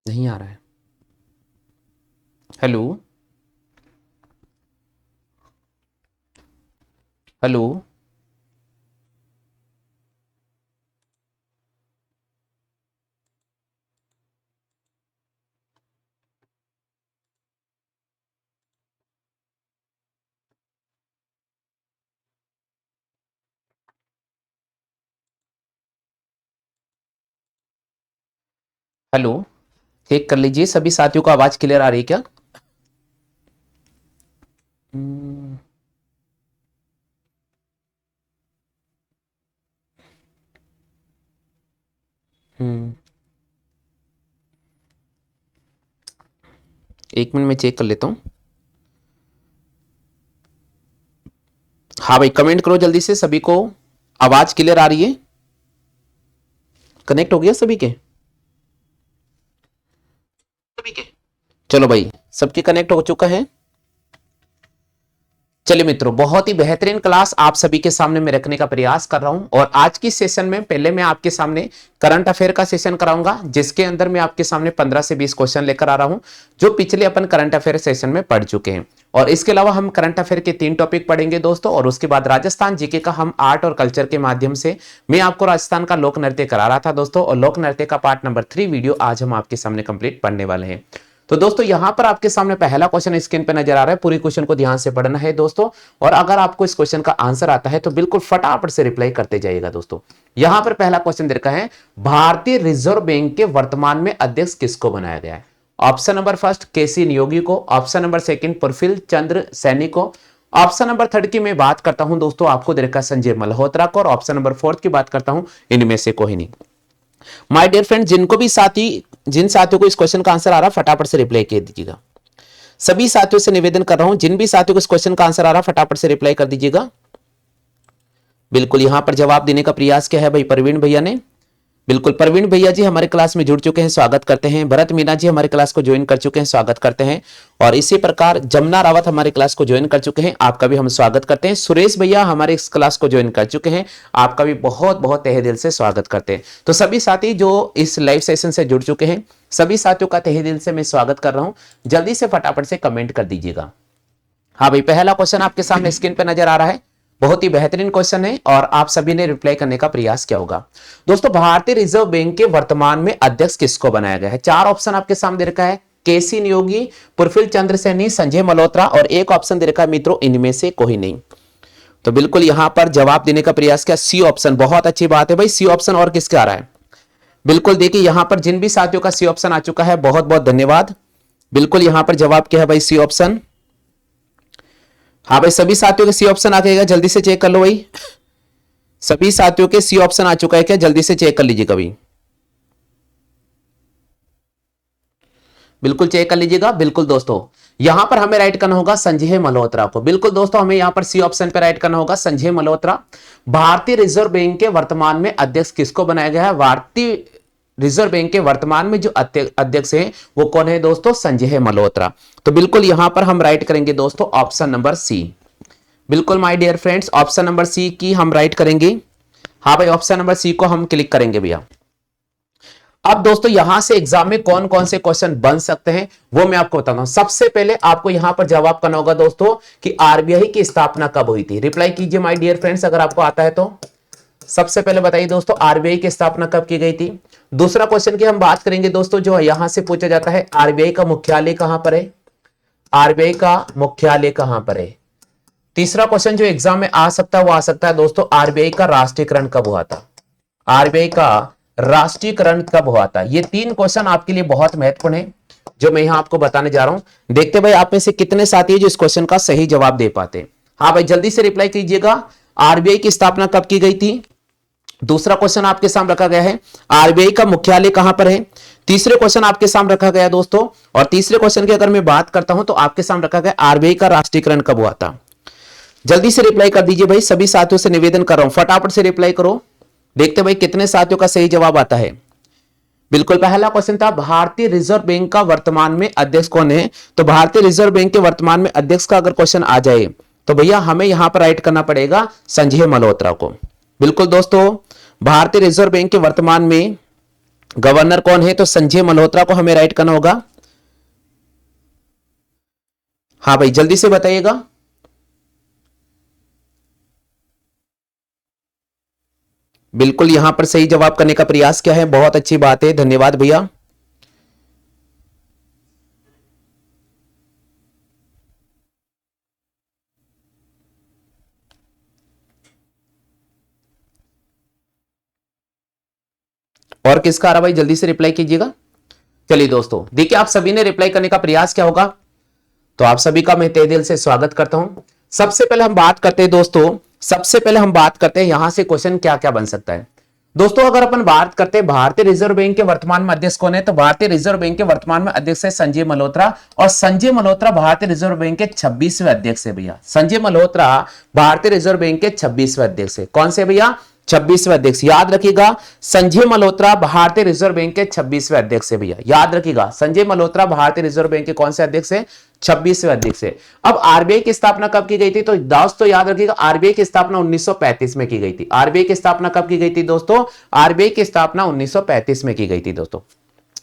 नहीं आ रहा है। Hello hello. हेलो। चेक कर लीजिए सभी साथियों को आवाज क्लियर आ रही है क्या? हम्म। हम्म। एक मिनट में चेक कर लेता हूँ। हाँ भाई, कमेंट करो जल्दी से सभी को। आवाज क्लियर आ रही है? कनेक्ट हो गया सभी के? चलो भाई, सबके कनेक्ट हो चुका है। चलिए मित्रों, बहुत ही बेहतरीन क्लास आप सभी के सामने मैं रखने का प्रयास कर रहा हूं। और आज की सेशन में पहले मैं आपके सामने करंट अफेयर का सेशन कराऊंगा, जिसके अंदर मैं आपके सामने 15 से 20 क्वेश्चन लेकर आ रहा हूं, जो पिछले अपन करंट अफेयर सेशन में पढ़ चुके हैं। और इसके अलावा हम करंट अफेयर के 3 टॉपिक पढ़ेंगे दोस्तों, और उसके बाद राजस्थान जीके का हम आर्ट और कल्चर के माध्यम से मैं आपको राजस्थान का लोक नृत्य करा रहा था दोस्तों, और लोक नृत्य का पार्ट नंबर 3 वीडियो आज हम आपके सामने कंप्लीट पढ़ने वाले हैं। तो दोस्तों यहां पर आपके सामने पहला क्वेश्चन स्क्रीन पे नजर आ रहा है, पूरी क्वेश्चन को ध्यान से पढ़ना है दोस्तों। और अगर आपको इस क्वेश्चन का आंसर आता है तो बिल्कुल फटाफट से रिप्लाई करते जाइएगा दोस्तों। यहां पर पहला क्वेश्चन दे रखा है, भारतीय रिजर्व बैंक के वर्तमान में अध्यक्ष किसको बनाया गया है? ऑप्शन नंबर फर्स्ट केसी नियोगी को, ऑप्शन नंबर सेकंड प्रफुल्ल चंद्र सैनी को, ऑप्शन नंबर थर्ड की मैं बात करता हूं दोस्तों, आपको दे रखा है संजय मल्होत्रा को, और ऑप्शन नंबर फोर्थ की बात करता हूं, इनमें से कोई नहीं। माय डियर फ्रेंड, जिन साथियों को इस क्वेश्चन का आंसर आ रहा है फटाफट से रिप्लाई कर दीजिएगा। सभी साथियों से निवेदन कर रहा हूं, जिन भी साथियों को इस क्वेश्चन का आंसर आ रहा है फटाफट से रिप्लाई कर दीजिएगा। बिल्कुल, यहां पर जवाब देने का प्रयास किया है भाई प्रवीण भैया ने। बिल्कुल, प्रवीण भैया जी हमारे क्लास में जुड़ चुके हैं, स्वागत करते हैं। भरत मीना जी हमारे क्लास को ज्वाइन कर चुके हैं, स्वागत करते हैं। और इसी प्रकार जमुना रावत हमारे क्लास को ज्वाइन कर चुके हैं, आपका भी हम स्वागत करते हैं। सुरेश भैया हमारे इस क्लास को ज्वाइन कर चुके हैं, आपका भी बहुत बहुत तहे दिल से स्वागत करते हैं। तो सभी साथी जो इस लाइव सेशन से जुड़ चुके हैं, सभी साथियों का तहे दिल से मैं स्वागत कर रहा हूं। जल्दी से फटाफट से कमेंट कर दीजिएगा। हाँ भाई, पहला क्वेश्चन आपके सामने स्क्रीन पर नजर आ रहा है, बहुत ही बेहतरीन क्वेश्चन है और आप सभी ने रिप्लाई करने का प्रयास किया होगा। दोस्तों, भारतीय रिजर्व बैंक के वर्तमान में अध्यक्ष किसको बनाया गया है? 4 ऑप्शन आपके सामने दे रखा है, केसी नियोगी, प्रफुल्ल चंद्र सैनी, संजय मल्होत्रा, और एक ऑप्शन दे रखा है मित्रों, इनमें से कोई नहीं। तो बिल्कुल यहां पर जवाब देने का प्रयास किया, सी ऑप्शन। बहुत अच्छी बात है भाई, सी ऑप्शन। और किसका आ रहा है? बिल्कुल देखिए, यहां पर जिन भी साथियों का सी ऑप्शन आ चुका है बहुत बहुत धन्यवाद। बिल्कुल यहां पर जवाब क्या है भाई, सी ऑप्शन। हाँ भाई, सभी साथियों के सी ऑप्शन आ जाएगा, जल्दी से चेक कर लो भाई। सभी साथियों के सी ऑप्शन आ चुका है क्या? जल्दी से चेक कर लीजिएगा भाई। बिल्कुल चेक कर लीजिएगा। बिल्कुल दोस्तों, यहां पर हमें राइट करना होगा संजय मल्होत्रा को। बिल्कुल दोस्तों, हमें यहां पर सी ऑप्शन पे राइट करना होगा संजय मल्होत्रा। भारतीय रिजर्व बैंक के वर्तमान में अध्यक्ष किसको बनाया गया है? भारतीय रिजर्व बैंक के वर्तमान में जो अध्यक्ष है वो कौन है दोस्तों? संजय मल्होत्रा। तो बिल्कुल यहां पर हम राइट करेंगे दोस्तों ऑप्शन नंबर सी। बिल्कुल my dear friends, option number C की हम राइट करेंगे। हाँ भाई, ऑप्शन नंबर सी को हम क्लिक करेंगे भैया। अब दोस्तों यहां से एग्जाम में कौन कौन से क्वेश्चन बन सकते हैं वो मैं आपको बताता हूं। सबसे पहले आपको यहां पर जवाब करना होगा दोस्तों कि आरबीआई की स्थापना कब हुई थी। रिप्लाई कीजिए माय डियर फ्रेंड्स अगर आपको आता है तो। सबसे पहले बताइए दोस्तों, आरबीआई की स्थापना कब की गई थी। दूसरा क्वेश्चन की हम बात करेंगे दोस्तों, जो यहां से पूछा जाता है, आरबीआई का मुख्यालय कहां पर है? आरबीआई का मुख्यालय कहां पर है? तीसरा क्वेश्चन जो एग्जाम में आ सकता है वो आ सकता है दोस्तों, आरबीआई का राष्ट्रीयकरण कब हुआ था? आरबीआई का राष्ट्रीयकरण कब हुआ था? ये 3 क्वेश्चन आपके लिए बहुत महत्वपूर्ण है जो मैं यहां आपको बताने जा रहा हूं। देखते भाई आप में से कितने साथी है जो इस क्वेश्चन का सही जवाब दे पाते। हाँ भाई, जल्दी से रिप्लाई कीजिएगा। आरबीआई की स्थापना कब की गई थी? दूसरा क्वेश्चन आपके सामने रखा गया है, आरबीआई का मुख्यालय कहां पर है? तीसरे क्वेश्चन आपके सामने रखा गया दोस्तों, और तीसरे क्वेश्चन की अगर मैं बात करता हूं तो आपके सामने रखा गया आरबीआई का राष्ट्रीयकरण कब हुआ था। जल्दी से रिप्लाई कर दीजिए भाई, सभी साथियों से निवेदन कर रहा हूं फटाफट से रिप्लाई करो। देखते भाई कितने साथियों का सही जवाब आता है। बिल्कुल, पहला क्वेश्चन था भारतीय रिजर्व बैंक का वर्तमान में अध्यक्ष कौन है। तो भारतीय रिजर्व बैंक के वर्तमान में अध्यक्ष का अगर क्वेश्चन आ जाए तो भैया हमें यहां पर राइट करना पड़ेगा संजय मल्होत्रा को। बिल्कुल दोस्तों, भारतीय रिजर्व बैंक के वर्तमान में गवर्नर कौन है? तो संजय मल्होत्रा को हमें राइट करना होगा। हाँ भाई जल्दी से बताइएगा। बिल्कुल यहां पर सही जवाब करने का प्रयास किया है, बहुत अच्छी बात है, धन्यवाद भैया। और किसका आ रहा भाई, जल्दी से रिप्लाई कीजिएगा। चलिए दोस्तों देखिए आप सभी ने रिप्लाई करने का प्रयास किया होगा, तो आप सभी का मैं तहे दिल से स्वागत करता हूं। सबसे पहले हम बात करते हैं दोस्तों, सबसे पहले हम बात करते हैं यहां से क्वेश्चन क्या क्या बन सकता है। दोस्तों अगर अपन बात करते हैं भारतीय रिजर्व बैंक के वर्तमान में अध्यक्ष कौन है, तो भारतीय रिजर्व बैंक के वर्तमान में अध्यक्ष है संजय मल्होत्रा, और संजय मल्होत्रा भारतीय रिजर्व बैंक के 26वें अध्यक्ष है भैया। संजय मल्होत्रा भारतीय रिजर्व बैंक के 26वें अध्यक्ष है। कौन से भैया? 26वें अध्यक्ष। याद रखिएगा संजय मल्होत्रा भारतीय रिजर्व बैंक के 26वें अध्यक्ष है भैया, याद रखिएगा संजय मल्होत्रा भारतीय रिजर्व बैंक के कौन से अध्यक्ष है? 26वें अध्यक्ष है। अब आरबीआई की स्थापना कब की गई थी? तो दोस्तों याद रखिएगा आरबीआई की स्थापना 1935 में की गई थी। आरबीआई की स्थापना कब की गई थी दोस्तों? आरबीआई की स्थापना 1935 में की गई थी दोस्तों।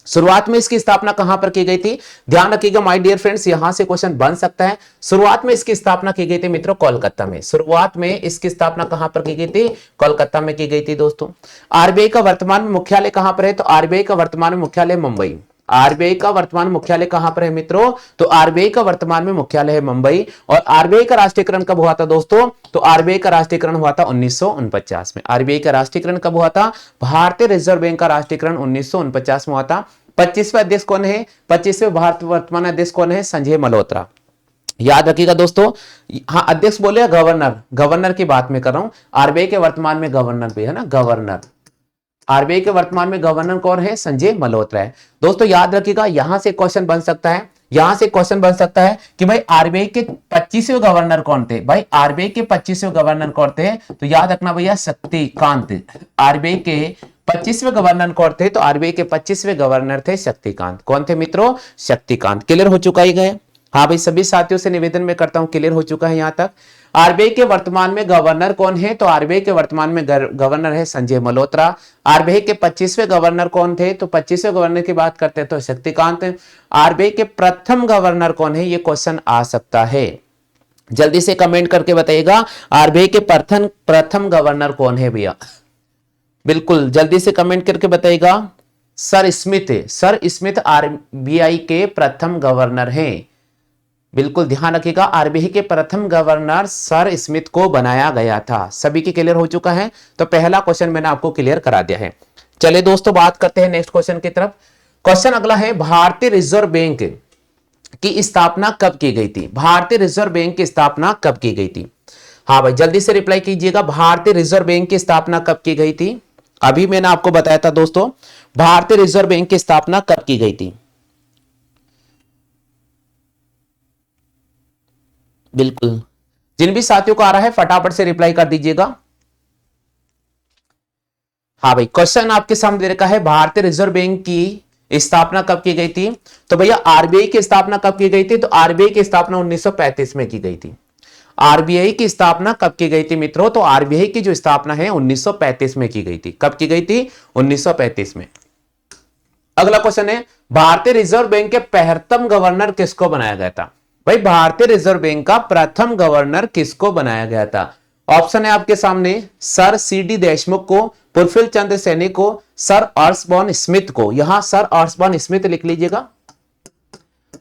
शुरुआत में इसकी स्थापना कहां पर की गई थी? ध्यान रखिएगा माय डियर फ्रेंड्स, यहां से क्वेश्चन बन सकता है। शुरुआत में इसकी स्थापना की गई थी मित्रों कोलकाता में। शुरुआत में इसकी स्थापना कहां पर की गई थी? कोलकाता में की गई थी दोस्तों। आरबीआई का वर्तमान में मुख्यालय कहां पर है? तो आरबीआई का वर्तमान में मुख्यालय मुंबई। आरबीआई का वर्तमान मुख्यालय कहां पर है मित्रों? तो आरबीआई का वर्तमान में मुख्यालय है मुंबई। और आरबीआई का राष्ट्रीयकरण कब हुआ था दोस्तों? तो आरबीआई का राष्ट्रीयकरण हुआ था 1949 में। आरबीआई का राष्ट्रीयकरण कब हुआ था? भारतीय रिजर्व बैंक का राष्ट्रीयकरण 1949 में हुआ था। 25वें अध्यक्ष कौन है? 25वें भारत वर्तमान अध्यक्ष कौन है? संजय मल्होत्रा। याद रखिएगा दोस्तों, हाँ अध्यक्ष बोले गवर्नर, गवर्नर की बात में कर रहा हूं। आरबीआई के वर्तमान में गवर्नर भी है ना, गवर्नर। आरबीआई के वर्तमान में गवर्नर कौन है? संजय मल्होत्रा है। दोस्तों याद रखिएगा यहां से क्वेश्चन बन सकता है, यहां से क्वेश्चन बन सकता है कि भाई आरबीआई के 25वें गवर्नर कौन थे? भाई आरबीआई के 25वें गवर्नर कौन थे? तो याद रखना भैया शक्तिकांत। आरबीआई के 25वें गवर्नर कौन थे? तो आरबीआई के 25वें गवर्नर थे शक्तिकांत। कौन थे मित्रों? शक्तिकांत। क्लियर हो चुका ही गए? हाँ भाई सभी साथियों से निवेदन में करता हूं क्लियर हो चुका है यहां तक। आरबीआई के वर्तमान में गवर्नर कौन है? तो आरबीआई के वर्तमान में गवर्नर है संजय मल्होत्रा। आरबीआई के 25वें गवर्नर कौन थे? तो 25वें गवर्नर की बात करते हैं तो शक्तिकांत। आरबीआई के प्रथम गवर्नर कौन है? ये क्वेश्चन आ सकता है, जल्दी से कमेंट करके बताइएगा आरबीआई के प्रथम गवर्नर कौन है भैया। बिल्कुल जल्दी से कमेंट करके बताइएगा। Sir Smith, sir Smith RBI के प्रथम गवर्नर हैं। बिल्कुल ध्यान रखिएगा आरबीआई के प्रथम गवर्नर सर स्मिथ को बनाया गया था। सभी की क्लियर हो चुका है? तो पहला क्वेश्चन मैंने आपको क्लियर करा दिया है। चलिए दोस्तों बात करते हैं नेक्स्ट क्वेश्चन की तरफ। क्वेश्चन अगला है भारतीय रिजर्व बैंक की स्थापना कब की गई थी? भारतीय रिजर्व बैंक की स्थापना कब की गई थी? हाँ भाई जल्दी से रिप्लाई कीजिएगा। भारतीय रिजर्व बैंक की स्थापना कब की गई थी? अभी मैंने आपको बताया था दोस्तों भारतीय रिजर्व बैंक की स्थापना कब की गई थी। बिल्कुल जिन भी साथियों को आ रहा है फटाफट से रिप्लाई कर दीजिएगा। हाँ भाई क्वेश्चन आपके सामने दे रखा है भारतीय रिजर्व बैंक की स्थापना कब की गई थी? तो भैया आरबीआई की स्थापना कब की गई थी? तो आरबीआई की स्थापना 1935 में की गई थी। आरबीआई की स्थापना कब की गई थी मित्रों? तो आरबीआई की जो स्थापना है 1935 में की गई थी। कब की गई थी? 1935 में। अगला क्वेश्चन है भारतीय रिजर्व बैंक के प्रथम गवर्नर किसको बनाया गया था? भाई भारतीय रिजर्व बैंक का प्रथम गवर्नर किसको बनाया गया था? ऑप्शन है आपके सामने सर सीडी देशमुख को, पुरफिल चंद्र सैनी को, सर ऑस्बॉर्न स्मिथ को। यहां सर ऑस्बॉर्न स्मिथ लिख लीजिएगा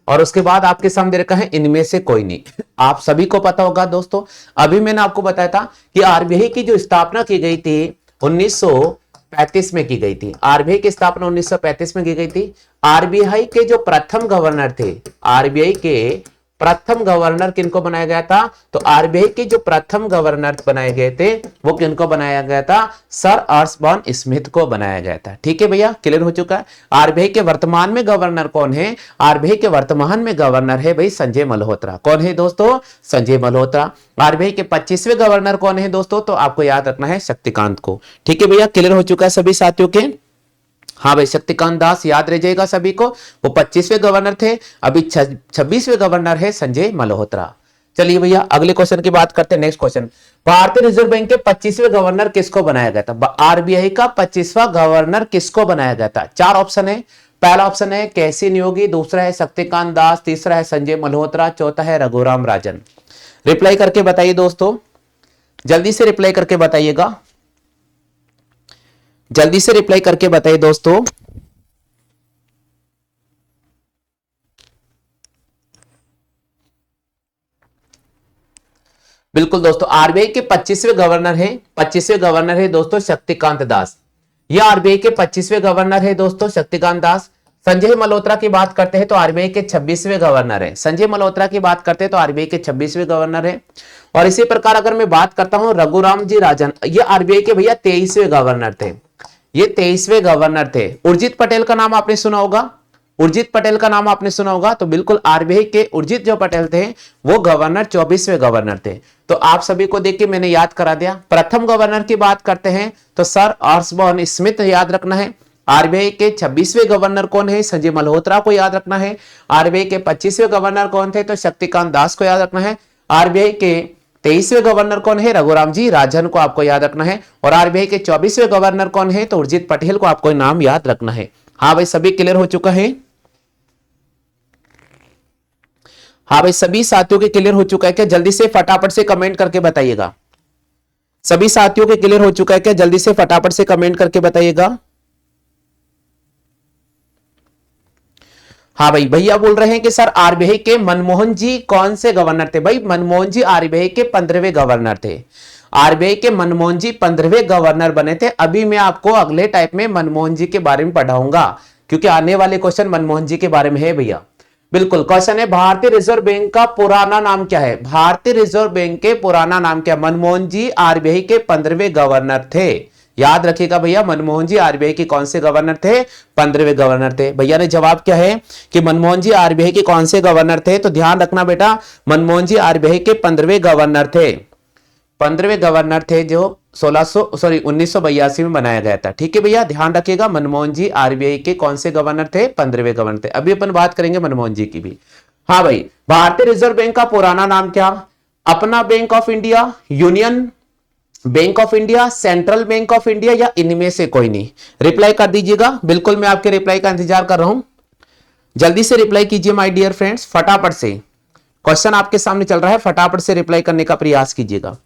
और उसके बाद आपके सामने रखा है इनमें से कोई नहीं। आप सभी को पता होगा दोस्तों, अभी मैंने आपको बताया था कि आरबीआई की जो स्थापना की गई थी 1935 में की गई थी। आरबीआई की स्थापना 1935 में की गई थी। आरबीआई के जो प्रथम गवर्नर थे, आरबीआई के प्रथम गवर्नर किनको बनाया गया था? तो आरबीआई के जो प्रथम गवर्नर बनाए गए थे वो किनको बनाया गया था? सर ऑस्बॉर्न स्मिथ को बनाया गया था। ठीक है भैया क्लियर हो चुका है? आरबीआई के वर्तमान में गवर्नर कौन है? आरबीआई के वर्तमान में गवर्नर है भाई संजय मल्होत्रा। कौन है दोस्तों? संजय मल्होत्रा। आरबीआई के 25वें गवर्नर कौन है दोस्तों? तो आपको याद रखना है शक्तिकांत को। ठीक है भैया क्लियर हो चुका है सभी साथियों के? हाँ भाई शक्तिकांत दास याद रह जाएगा सभी को, वो 25वें गवर्नर थे। अभी 26वें गवर्नर है संजय मल्होत्रा। चलिए भैया अगले क्वेश्चन की बात करते हैं। नेक्स्ट क्वेश्चन, भारतीय रिजर्व बैंक के 25वें गवर्नर किसको बनाया गया था? आरबीआई का 25वां गवर्नर किसको बनाया गया था? चार ऑप्शन है। पहला ऑप्शन है केसी नियोगी, दूसरा है शक्तिकांत दास, तीसरा है संजय मल्होत्रा, चौथा है रघुराम राजन। रिप्लाई करके बताइए दोस्तों, जल्दी से रिप्लाई करके बताइएगा, जल्दी से रिप्लाई करके बताइए दोस्तों। बिल्कुल दोस्तों, आरबीआई के 25वें गवर्नर है, 25वें गवर्नर है दोस्तों शक्तिकांत दास। ये आरबीआई के 25वें गवर्नर है दोस्तों शक्तिकांत दास। संजय मल्होत्रा की बात करते हैं तो आरबीआई के 26वें गवर्नर है। संजय मल्होत्रा की बात करते हैं तो आरबीआई के 26वें गवर्नर है। और इसी प्रकार अगर मैं बात करता हूं रघुराम जी राजन, ये आरबीआई के भैया 23वें गवर्नर थे। ये 23वें गवर्नर थे। उर्जित पटेल का नाम आपने सुना होगा, उर्जित पटेल का नाम आपने सुना होगा, तो बिल्कुल आरबीआई के उर्जित जो पटेल थे वो गवर्नर 24वें गवर्नर थे। तो आप सभी को देख के मैंने याद करा दिया। प्रथम गवर्नर की बात करते हैं तो सर ऑस्बॉर्न स्मिथ याद रखना है। आरबीआई के 26वें गवर्नर कौन है? संजय मल्होत्रा को याद रखना है। आरबीआई के 25वें गवर्नर कौन थे? तो शक्तिकांत दास को याद रखना है। आरबीआई के 23वें गवर्नर कौन है? रघुराम जी राजन को आपको याद रखना है। और आरबीआई के 24वें गवर्नर कौन है? तो उर्जित पटेल को आपको नाम याद रखना है। हाँ भाई सभी क्लियर हो चुका है? हाँ भाई सभी साथियों के क्लियर हो चुका है क्या? जल्दी से फटाफट से कमेंट करके बताइएगा। सभी साथियों के क्लियर हो चुका है क्या? जल्दी से फटाफट से कमेंट करके बताइएगा। हाँ भाई भैया बोल रहे हैं कि सर आरबीआई के मनमोहन जी कौन से गवर्नर थे? भाई मनमोहन जी आरबीआई के 15वें गवर्नर थे। आरबीआई के मनमोहन जी 15वें गवर्नर बने थे। अभी मैं आपको अगले टाइप में मनमोहन जी के बारे में पढ़ाऊंगा, क्योंकि आने वाले क्वेश्चन मनमोहन जी के बारे में है भैया। बिल्कुल क्वेश्चन है भारतीय रिजर्व बैंक का पुराना नाम क्या है? भारतीय रिजर्व बैंक के पुराना नाम क्या? मनमोहन जी आरबीआई के 15वें गवर्नर थे। याद रखिएगा भैया, मनमोहन जी आरबीआई के कौन से गवर्नर थे? 15वें गवर्नर थे। भैया ने जवाब क्या है कि मनमोहन जी आरबीआई के कौन से गवर्नर थे? तो ध्यान रखना बेटा, मनमोहन जी आरबीआई के 15वें गवर्नर थे। 15वें गवर्नर थे जो 1982 में बनाया गया था। ठीक है भैया, ध्यान रखिएगा। मनमोहन जी आरबीआई के कौन से गवर्नर थे? 15वें गवर्नर थे। अभी अपन बात करेंगे मनमोहन जी की भी। हाँ भाई, भारतीय रिजर्व बैंक का पुराना नाम क्या? अपना bank of India, union bank of India, central bank of India, या इनमें से कोई नहीं? रिप्लाई कर दीजिएगा। बिल्कुल मैं आपके रिप्लाई का इंतजार कर रहा हूं। जल्दी से रिप्लाई कीजिए माय डियर फ्रेंड्स, फटाफट से। क्वेश्चन आपके सामने चल रहा है, फटाफट से रिप्लाई करने का प्रयास कीजिएगा।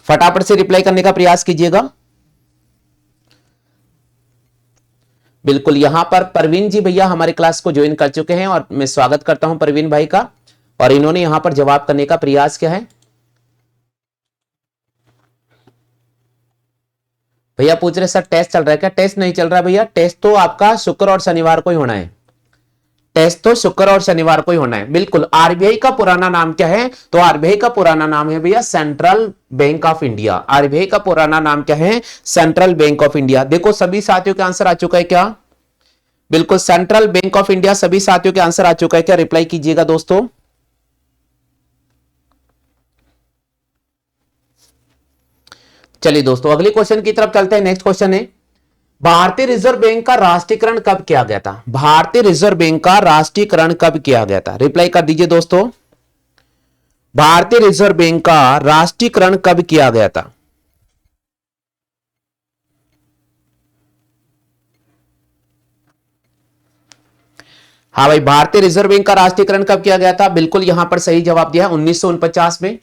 फटाफट से रिप्लाई करने का प्रयास कीजिएगा। बिल्कुल, यहां पर परवीन जी भैया हमारे क्लास को ज्वाइन कर चुके हैं और मैं स्वागत करता हूं परवीन भाई का। और इन्होंने यहां पर जवाब करने का प्रयास किया है। भैया पूछ रहे सर टेस्ट चल रहा है क्या? टेस्ट नहीं चल रहा है भैया, टेस्ट तो आपका शुक्र और शनिवार को ही होना है। टेस्ट तो शुक्र और शनिवार को ही होना है। बिल्कुल, आरबीआई का पुराना नाम क्या है? तो आरबीआई का पुराना नाम है भैया central bank of India. RBI का पुराना नाम क्या है? Central bank of India. देखो सभी साथियों का आंसर आ चुका है क्या? बिल्कुल, सेंट्रल बैंक ऑफ इंडिया। सभी साथियों के आंसर आ चुका है क्या? रिप्लाई कीजिएगा दोस्तों। चलिए दोस्तों अगले क्वेश्चन की तरफ चलते हैं। नेक्स्ट क्वेश्चन है, भारतीय रिजर्व बैंक का राष्ट्रीयकरण कब किया गया था? भारतीय रिजर्व बैंक का राष्ट्रीयकरण कब किया गया था? रिप्लाई कर दीजिए दोस्तों। भारतीय रिजर्व बैंक का राष्ट्रीयकरण कब किया गया था? हाँ भाई, भारतीय रिजर्व बैंक का राष्ट्रीयकरण कब किया गया था? बिल्कुल यहां पर सही जवाब दिया है 1949 में।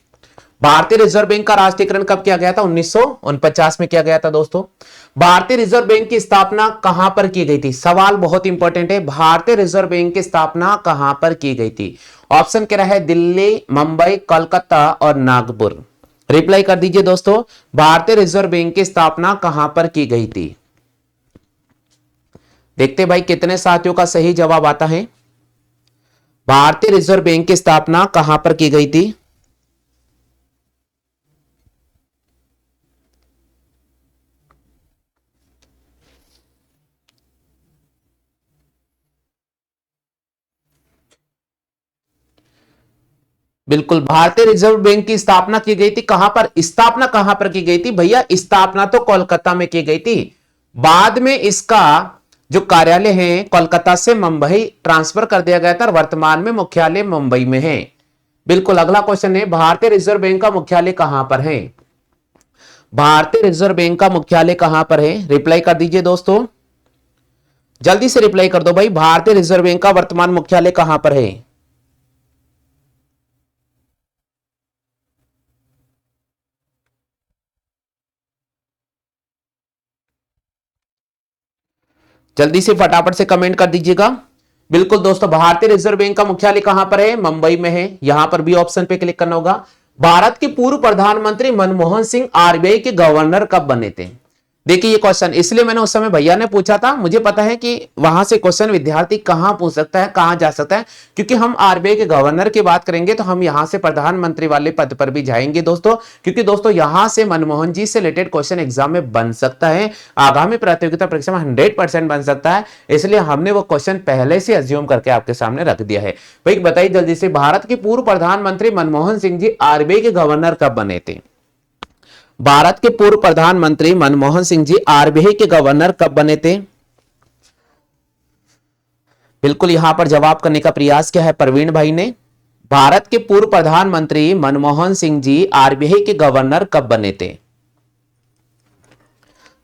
भारतीय रिजर्व बैंक का राष्ट्रीयकरण कब किया गया था? 1949 में किया गया था दोस्तों। भारतीय रिजर्व बैंक की स्थापना कहां पर की गई थी? सवाल बहुत इंपॉर्टेंट है। भारतीय रिजर्व बैंक की स्थापना कहां पर की गई थी? ऑप्शन कह रहा है दिल्ली, मुंबई, कोलकाता और नागपुर। रिप्लाई कर दीजिए दोस्तों, भारतीय रिजर्व बैंक की स्थापना कहां पर की गई थी? देखते भाई कितने साथियों का सही जवाब आता है। भारतीय रिजर्व बैंक की स्थापना कहां पर की गई थी? बिल्कुल, भारतीय रिजर्व बैंक की स्थापना की गई थी कहां पर? स्थापना कहां पर की गई थी भैया? स्थापना तो कोलकाता में की गई थी। बाद में इसका जो कार्यालय है कोलकाता से मुंबई ट्रांसफर कर दिया गया था और वर्तमान में मुख्यालय मुंबई में है। बिल्कुल। अगला क्वेश्चन है भारतीय रिजर्व बैंक का मुख्यालय कहां पर है? भारतीय रिजर्व बैंक का मुख्यालय कहां पर है? रिप्लाई कर दीजिए दोस्तों, जल्दी से रिप्लाई कर दो भाई। भारतीय रिजर्व बैंक का वर्तमान मुख्यालय कहां पर है? जल्दी से फटाफट से कमेंट कर दीजिएगा। बिल्कुल दोस्तों, भारतीय रिजर्व बैंक का मुख्यालय कहां पर है? मुंबई में है। यहां पर भी ऑप्शन पे क्लिक करना होगा। भारत के पूर्व प्रधानमंत्री मनमोहन सिंह आरबीआई के गवर्नर कब बने थे? देखिए ये क्वेश्चन इसलिए मैंने उस समय भैया ने पूछा था, मुझे पता है कि वहां से क्वेश्चन विद्यार्थी कहां पूछ सकता है, कहां जा सकता है, क्योंकि हम आरबीआई के गवर्नर की बात करेंगे तो हम यहां से प्रधानमंत्री वाले पद पर भी जाएंगे दोस्तों, क्योंकि दोस्तों यहां से मनमोहन जी से रिलेटेड क्वेश्चन एग्जाम में बन सकता है, आगामी प्रतियोगिता परीक्षा में 100% बन सकता है, इसलिए हमने वो क्वेश्चन पहले से अज्यूम करके आपके सामने रख दिया है। भाई बताइए जल्दी से, भारत के पूर्व प्रधानमंत्री मनमोहन सिंह जी आरबीआई के गवर्नर कब बने थे? भारत के पूर्व प्रधानमंत्री मनमोहन सिंह जी आरबीआई के गवर्नर कब बने थे? बिल्कुल यहां पर जवाब करने का प्रयास किया है प्रवीण भाई ने। भारत के पूर्व प्रधानमंत्री मनमोहन सिंह जी आरबीआई के गवर्नर कब बने थे?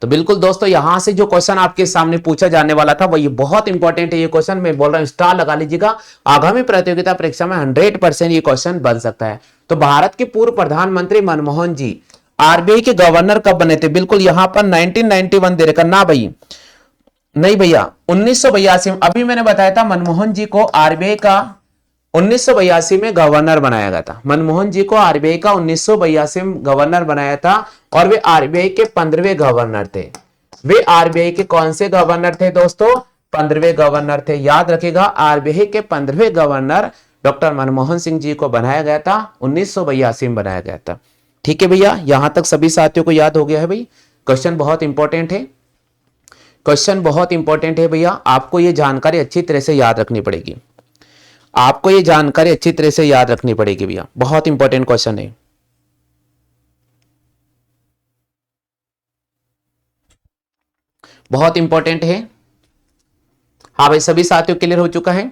तो बिल्कुल दोस्तों, यहां से जो क्वेश्चन आपके सामने पूछा जाने वाला था वो ये बहुत इंपॉर्टेंट है। ये क्वेश्चन मैं बोल रहा हूं, स्टार लगा लीजिएगा, आगामी प्रतियोगिता परीक्षा में 100% ये क्वेश्चन बन सकता है। तो भारत के पूर्व प्रधानमंत्री मनमोहन जी आरबीआई के गवर्नर कब बने थे? बिल्कुल यहां पर 1991 दे रखा ना भाई, नहीं भैया 1982 में। अभी मैंने बताया था मनमोहन जी को आरबीआई का 1982 में गवर्नर बनाया गया था। मनमोहन जी को आरबीआई का 1982 में गवर्नर बनाया था और वे आरबीआई के 15वें गवर्नर थे। वे आरबीआई के कौन से गवर्नर थे दोस्तों? 15वें गवर्नर थे। याद रखिएगा, आरबीआई के 15वें गवर्नर डॉक्टर मनमोहन सिंह जी को बनाया गया था, 1982 में बनाया गया था। ठीक है भैया, यहां तक सभी साथियों को याद हो गया है भाई। क्वेश्चन बहुत इंपॉर्टेंट है, क्वेश्चन बहुत इंपॉर्टेंट है भैया। आपको यह जानकारी अच्छी तरह से याद रखनी पड़ेगी, आपको यह जानकारी अच्छी तरह से याद रखनी पड़ेगी भैया, बहुत इंपॉर्टेंट क्वेश्चन है। बहुत इंपॉर्टेंट है। हाँ भाई, सभी साथियों क्लियर हो चुका है।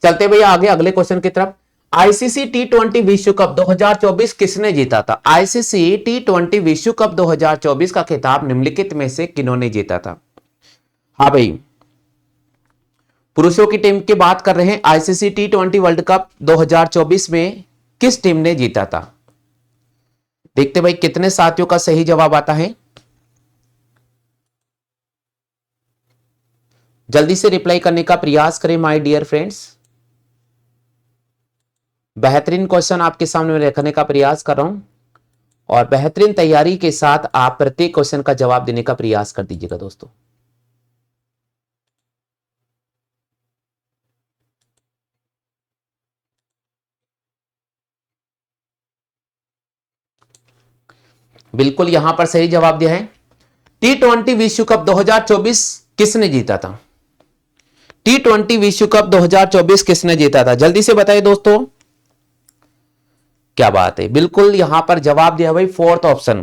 चलते भैया आगे अगले क्वेश्चन की तरफ। आईसीसी टी20 विश्व कप 2024 किसने जीता था? आईसीसी टी20 विश्व कप 2024 का खिताब निम्नलिखित में से किन्होंने जीता था? हाँ भाई, पुरुषों की टीम की बात कर रहे हैं। आईसीसी टी20 वर्ल्ड कप 2024 में किस टीम ने जीता था? देखते भाई कितने साथियों का सही जवाब आता है। जल्दी से रिप्लाई करने का प्रयास करें माय डियर फ्रेंड्स। बेहतरीन क्वेश्चन आपके सामने रखने का प्रयास कर रहा हूं और बेहतरीन तैयारी के साथ आप प्रत्येक क्वेश्चन का जवाब देने का प्रयास कर दीजिएगा दोस्तों। बिल्कुल यहां पर सही जवाब दिया है। टी20 विश्व कप 2024 किसने जीता था? टी20 विश्व कप 2024 किसने जीता था? जल्दी से बताइए दोस्तों। क्या बात है, बिल्कुल यहां पर जवाब दिया भाई फोर्थ ऑप्शन।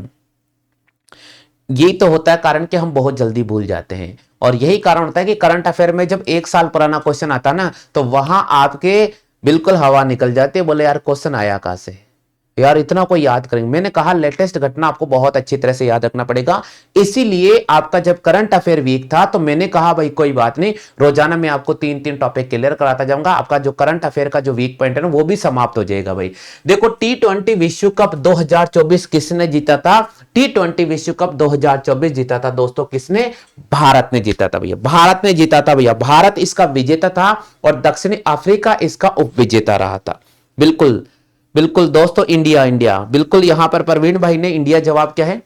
यही तो होता है कारण कि हम बहुत जल्दी भूल जाते हैं और यही कारण होता है कि करंट अफेयर में जब 1 साल पुराना क्वेश्चन आता ना तो वहां आपके बिल्कुल हवा निकल जाती है, बोले यार क्वेश्चन आया कहां से, यार इतना कोई याद करेंगे। मैंने कहा लेटेस्ट घटना आपको बहुत अच्छी तरह से याद रखना पड़ेगा, इसीलिए आपका जब करंट अफेयर वीक था तो मैंने कहा भाई कोई बात नहीं, रोजाना मैं आपको 3-3 टॉपिक क्लियर कराता जाऊंगा, आपका जो करंट अफेयर का जो वीक पॉइंट है ना वो भी समाप्त हो जाएगा भाई। देखो टी20 विश्व कप 2024 किसने जीता था? टी20 विश्व कप 2024 जीता था दोस्तों किसने? भारत ने जीता था भैया, भारत ने जीता था भैया। भारत इसका विजेता था और दक्षिणी अफ्रीका इसका उपविजेता रहा था। बिल्कुल बिल्कुल दोस्तों, इंडिया इंडिया, बिल्कुल यहां पर प्रवीण भाई ने इंडिया जवाब क्या है।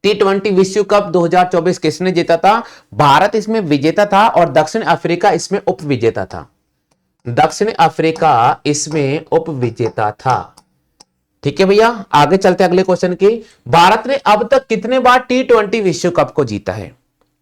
टी20 विश्व कप 2024 किसने जीता था? भारत इसमें विजेता था और दक्षिण अफ्रीका इसमें उपविजेता था। दक्षिण अफ्रीका इसमें उपविजेता था। ठीक है भैया, आगे चलते अगले क्वेश्चन की। भारत ने अब तक कितने बार टी20 विश्व कप को जीता है?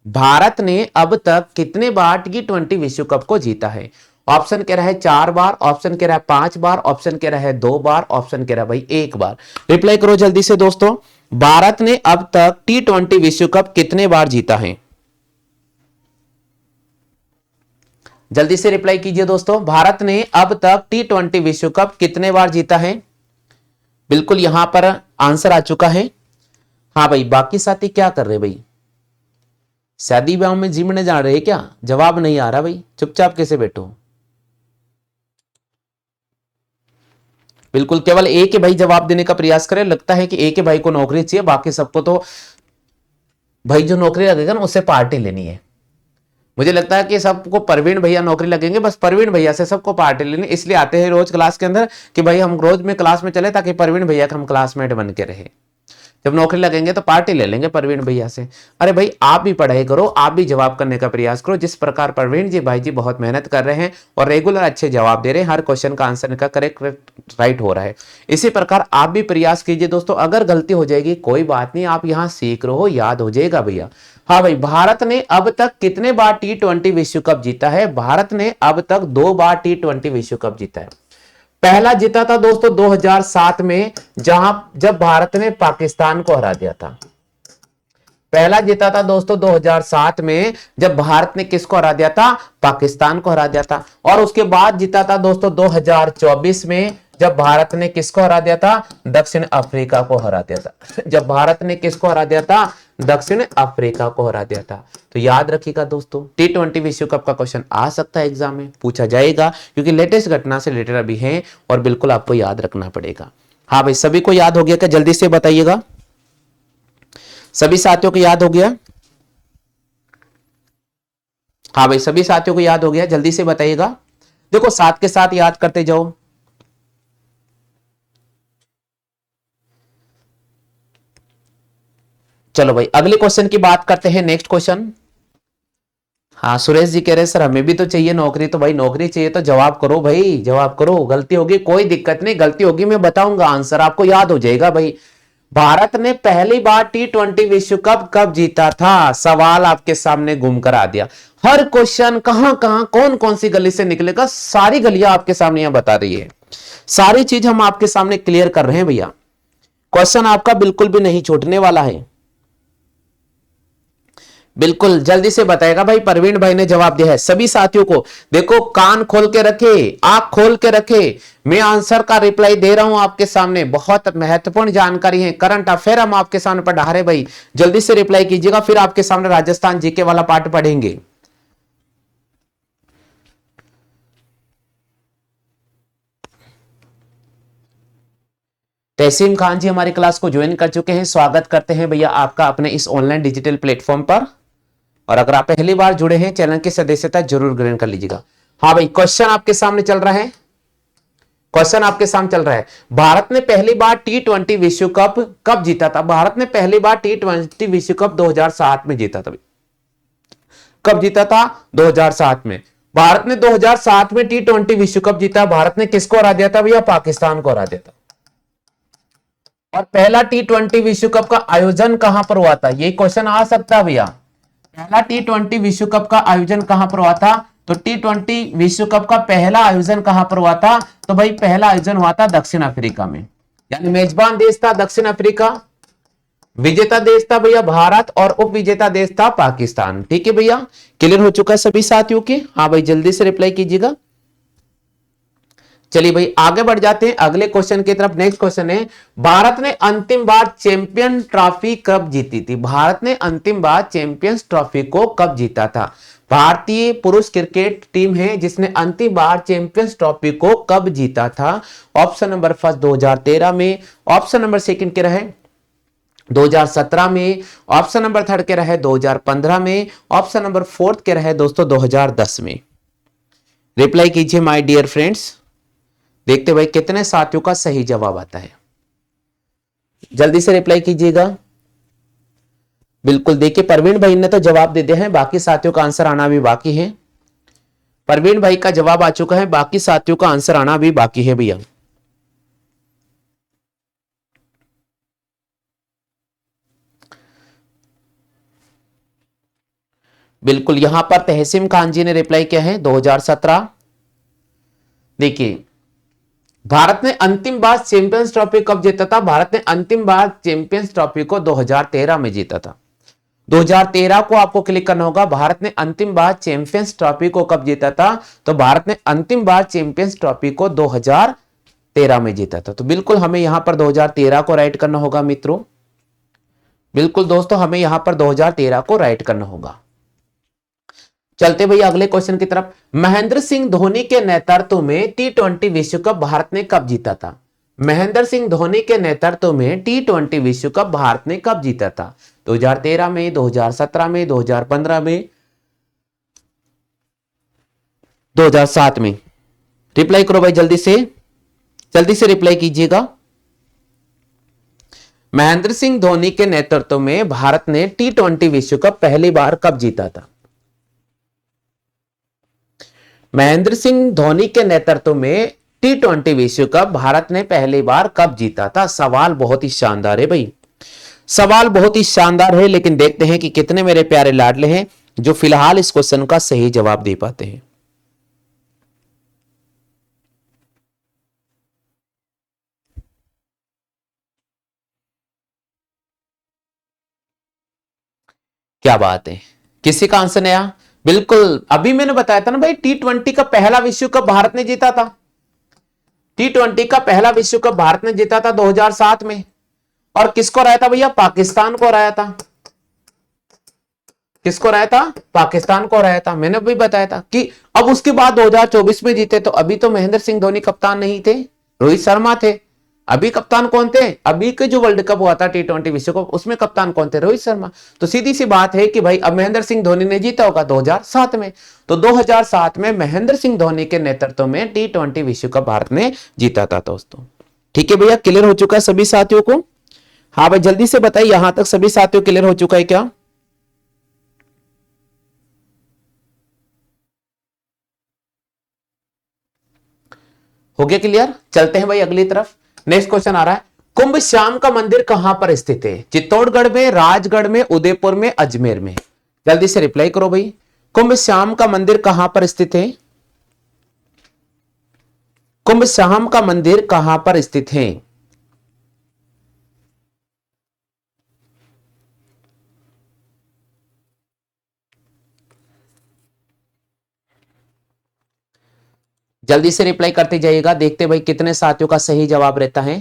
भारत ने अब तक कितने बार टी20 विश्व कप को जीता है? ऑप्शन कह रहा है 4 बार, ऑप्शन कह रहा है 5 बार, ऑप्शन कह रहा है 2 बार, ऑप्शन कह रहा है भाई 1 बार। रिप्लाई करो जल्दी से दोस्तों। भारत ने अब तक टी20 विश्व कप कितने बार जीता है? जल्दी से रिप्लाई कीजिए दोस्तों। भारत ने अब तक T20 विश्व कप कितने बार जीता है? बिल्कुल यहां पर आंसर आ चुका है। हाँ भाई, बाकी साथी क्या कर रहे भाई? शादी ब्याह में जिम में जा रहे हैं क्या? जवाब नहीं आ रहा भाई, चुपचाप कैसे बैठो? बिल्कुल केवल एक ही भाई जवाब देने का प्रयास करें। लगता है कि एक ही भाई को नौकरी चाहिए, बाकी सबको तो भाई जो नौकरी लगेगा ना उससे पार्टी लेनी है। मुझे लगता है कि सबको परवीन भैया नौकरी लगेंगे, बस परवीन भैया से सबको पार्टी लेनी, इसलिए आते हैं रोज क्लास के अंदर कि भाई हम रोज में क्लास में चले ताकि परवीन भैया का हम क्लासमेट बन के रहे। जब नौकरी लगेंगे तो पार्टी ले लेंगे परवीन भैया से। अरे भाई आप भी पढ़ाई करो, आप भी जवाब करने का प्रयास करो। जिस प्रकार परवीन जी भाई जी बहुत मेहनत कर रहे हैं और रेगुलर अच्छे जवाब दे रहे हैं, हर क्वेश्चन का आंसर इनका करेक्ट राइट हो रहा है। इसी प्रकार आप भी प्रयास कीजिए दोस्तों। अगर गलती हो जाएगी कोई बात नहीं, आप यहाँ सीख रहे हो, याद हो जाएगा भैया। हाँ भाई, भारत ने अब तक कितने बार T20 विश्व कप जीता है? भारत ने अब तक 2 बार T20 विश्व कप जीता है। पहला जीता था दोस्तों 2007 में, जब भारत ने पाकिस्तान को हरा दिया था। पहला जीता था दोस्तों 2007 में, जब भारत ने किसको हरा दिया था? पाकिस्तान को हरा दिया था। और उसके बाद जीता था दोस्तों 2024 में, जब भारत ने किसको हरा दिया था? दक्षिण अफ्रीका को हरा दिया था। जब भारत ने किसको हरा दिया था? दक्षिण अफ्रीका को हरा दिया था। तो याद रखिएगा दोस्तों, T20 विश्व कप का क्वेश्चन आ सकता है एग्जाम में, पूछा जाएगा, क्योंकि लेटेस्ट घटना से रिलेटेड अभी है और बिल्कुल आपको याद रखना पड़ेगा। हाँ भाई, सभी को याद हो गया क्या? जल्दी से बताइएगा। सभी साथियों को याद हो गया? हाँ भाई, सभी साथियों को याद हो गया, जल्दी से बताइएगा। देखो साथ के साथ याद करते जाओ। चलो भाई, अगले क्वेश्चन की बात करते हैं। Next question. हाँ सुरेश जी कह रहे सर हमें भी तो चाहिए नौकरी। तो भाई नौकरी चाहिए तो जवाब करो भाई, जवाब करो। गलती होगी कोई दिक्कत नहीं, गलती होगी मैं बताऊंगा, आंसर आपको याद हो जाएगा भाई। भारत ने पहली बार T20 विश्व कप कब जीता था? सवाल आपके सामने घूम कर आ दिया। हर क्वेश्चन कहां कहां कौन कौन सी गली से निकलेगा, सारी गलियां आपके सामने यहां बता रही है। सारी चीज हम आपके सामने क्लियर कर रहे हैं भैया। क्वेश्चन आपका बिल्कुल भी नहीं छूटने वाला है। बिल्कुल जल्दी से बताएगा भाई। परवीन भाई ने जवाब दिया है सभी साथियों को। देखो कान खोल के रखे, आंख खोल के रखे, मैं आंसर का रिप्लाई दे रहा हूं आपके सामने। बहुत महत्वपूर्ण जानकारी है, करंट अफेयर हम आपके सामने पढ़ा रहे भाई। जल्दी से रिप्लाई कीजिएगा, फिर आपके सामने राजस्थान जीके वाला पार्ट पढ़ेंगे। तहसीम खान जी हमारी क्लास को ज्वाइन कर चुके हैं, स्वागत करते हैं भैया आपका अपने इस ऑनलाइन डिजिटल प्लेटफॉर्म पर। और अगर आप पहली बार जुड़े हैं, चैनल की सदस्यता जरूर ग्रहण कर लीजिएगा। हाँ भाई, क्वेश्चन आपके सामने चल रहा है। क्वेश्चन आपके सामने चल रहा है, भारत ने पहली बार T20 विश्व कप कब जीता था? भारत ने पहली बार T20 विश्व कप 2007 में जीता था। कब जीता था? 2007 में। भारत ने 2007 में T20 विश्व कप जीता। भारत ने किसको हरा दिया था भैया? पाकिस्तान को हरा दिया था। और पहला T20 विश्व कप का आयोजन कहां पर हुआ था? ये क्वेश्चन आ सकता है भैया। पहला T20 विश्व कप का आयोजन कहां पर हुआ था? तो T20 विश्व कप का पहला आयोजन कहां पर हुआ था? तो भाई पहला आयोजन हुआ था दक्षिण अफ्रीका में। यानी मेजबान देश था दक्षिण अफ्रीका, विजेता देश था भैया भारत, और उप विजेता देश था पाकिस्तान। ठीक है भैया, क्लियर हो चुका है सभी साथियों के? हाँ भाई जल्दी से रिप्लाई कीजिएगा। चलिए भाई आगे बढ़ जाते हैं अगले क्वेश्चन की तरफ। नेक्स्ट क्वेश्चन है, भारत ने अंतिम बार चैंपियन ट्रॉफी कब जीती थी? भारत ने अंतिम बार चैंपियंस ट्रॉफी को कब जीता था? भारतीय पुरुष क्रिकेट टीम है जिसने अंतिम बार चैंपियंस ट्रॉफी को कब जीता था? ऑप्शन नंबर फर्स्ट 2013 में, ऑप्शन नंबर सेकंड के रहे 2017 में, ऑप्शन नंबर थर्ड के रहे 2015 में, ऑप्शन नंबर फोर्थ के रहे दोस्तों 2010 में। रिप्लाई कीजिए माय डियर फ्रेंड्स। देखते भाई कितने साथियों का सही जवाब आता है, जल्दी से रिप्लाई कीजिएगा। बिल्कुल देखिए परवीन भाई ने तो जवाब दे दिया है, बाकी साथियों का आंसर आना भी बाकी है। परवीन भाई का जवाब आ चुका है, बाकी साथियों का आंसर आना भी बाकी है भैया। बिल्कुल यहां पर तहसीम खान जी ने रिप्लाई किया है 2017। देखिए भारत ने अंतिम बार चैंपियंस ट्रॉफी कब जीता था? भारत ने अंतिम बार चैंपियंस ट्रॉफी को 2013 में जीता था। 2013 को आपको क्लिक करना होगा। भारत ने अंतिम बार चैंपियंस ट्रॉफी को कब जीता था? तो भारत ने अंतिम बार चैंपियंस ट्रॉफी को 2013 में जीता था। तो बिल्कुल हमें यहां पर 2013 को राइट करना होगा मित्रों। बिल्कुल दोस्तों, हमें यहां पर 2013 को राइट करना होगा। चलते भैया अगले क्वेश्चन की तरफ। महेंद्र सिंह धोनी के नेतृत्व में T20 विश्व कप भारत ने कब जीता था? महेंद्र सिंह धोनी के नेतृत्व में T20 विश्व कप भारत ने कब जीता था? 2013 में, 2017 में, 2015 में, 2007 में? रिप्लाई करो भाई, जल्दी से रिप्लाई कीजिएगा। महेंद्र सिंह धोनी के नेतृत्व में भारत ने T20 विश्व कप पहली बार कब जीता था? महेंद्र सिंह धोनी के नेतृत्व में T20 विश्व कप भारत ने पहली बार कब जीता था? सवाल बहुत ही शानदार है भाई, सवाल बहुत ही शानदार है, लेकिन देखते हैं कि कितने मेरे प्यारे लाडले हैं जो फिलहाल इस क्वेश्चन का सही जवाब दे पाते हैं। क्या बात है, किसी का आंसर नहीं आया? बिल्कुल, अभी मैंने बताया था ना भाई, T20 का पहला विश्व कप भारत ने जीता था। T20 का पहला विश्व कप भारत ने जीता था 2007 में। और किसको हराया था भैया? पाकिस्तान को हराया था। किसको हराया था? पाकिस्तान को हराया था। मैंने भी बताया था कि अब उसके बाद 2024 में जीते। तो अभी तो महेंद्र सिंह धोनी कप्तान नहीं थे, रोहित शर्मा थे। अभी कप्तान कौन थे? अभी के जो वर्ल्ड कप हुआ था T20 विश्व कप, उसमें कप्तान कौन थे? रोहित शर्मा। तो सीधी सी बात है कि भाई अब महेंद्र सिंह धोनी ने जीता होगा 2007 में। तो 2007 में महेंद्र सिंह धोनी के नेतृत्व में T20 विश्व कप भारत ने जीता था दोस्तों। ठीक है भैया, क्लियर हो चुका है सभी साथियों को? हाँ भाई जल्दी से बताइए, यहां तक सभी साथियों क्लियर हो चुका है क्या? हो गया क्लियर? चलते हैं भाई अगली तरफ। नेक्स्ट क्वेश्चन आ रहा है, कुंभ श्याम का मंदिर कहां पर स्थित है? चित्तौड़गढ़ में, राजगढ़ में, उदयपुर में, अजमेर में? जल्दी से रिप्लाई करो भाई। कुंभ श्याम का मंदिर कहां पर स्थित है? कुंभ श्याम का मंदिर कहां पर स्थित है? जल्दी से रिप्लाई करते जाइएगा, देखते भाई कितने साथियों का सही जवाब रहता है।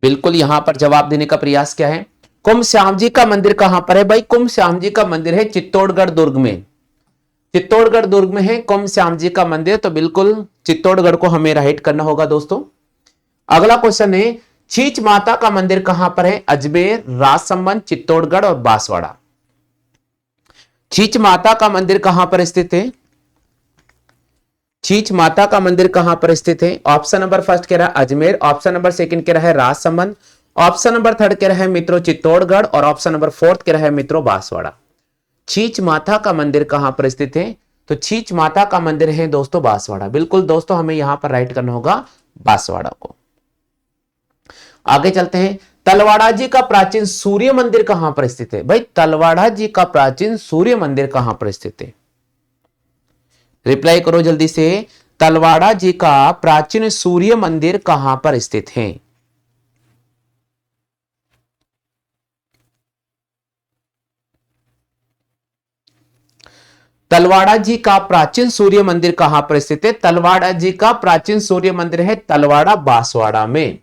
बिल्कुल यहां पर जवाब देने का प्रयास क्या है। कुंभ श्याम जी का मंदिर कहां पर है भाई? कुंभ श्याम जी का मंदिर है चित्तौड़गढ़ दुर्ग में। चित्तौड़गढ़ दुर्ग में है कुंभ श्याम जी का मंदिर। तो बिल्कुल चित्तौड़गढ़ को हमें राइट करना होगा दोस्तों। अगला क्वेश्चन है, छींच माता का मंदिर कहां पर है? अजमेर, राजसमंद, चित्तौड़गढ़ और बांसवाड़ा? छींच माता का मंदिर कहां पर स्थित है? छींच माता का मंदिर कहां पर स्थित है? ऑप्शन नंबर फर्स्ट कह रहा है अजमेर, ऑप्शन नंबर सेकंड कह रहा है राजसमंद, ऑप्शन नंबर थर्ड कह रहा है मित्रों चित्तौड़गढ़ और ऑप्शन नंबर फोर्थ कह रहा है मित्रों बांसवाड़ा। छींच माता का मंदिर कहां पर स्थित है? तो छींच माता का मंदिर है दोस्तों बांसवाड़ा। बिल्कुल दोस्तों, हमें यहां पर राइट करना होगा बांसवाड़ा को। आगे चलते हैं, तलवाड़ा जी का प्राचीन सूर्य मंदिर कहां पर स्थित है? भाई तलवाड़ा जी का प्राचीन सूर्य मंदिर कहां पर स्थित है? रिप्लाई करो जल्दी से। तलवाड़ा जी का प्राचीन सूर्य मंदिर कहां पर स्थित है? तलवाड़ा जी का प्राचीन सूर्य मंदिर कहां पर स्थित है? तलवाड़ा जी का प्राचीन सूर्य मंदिर है तलवाड़ा बांसवाड़ा में।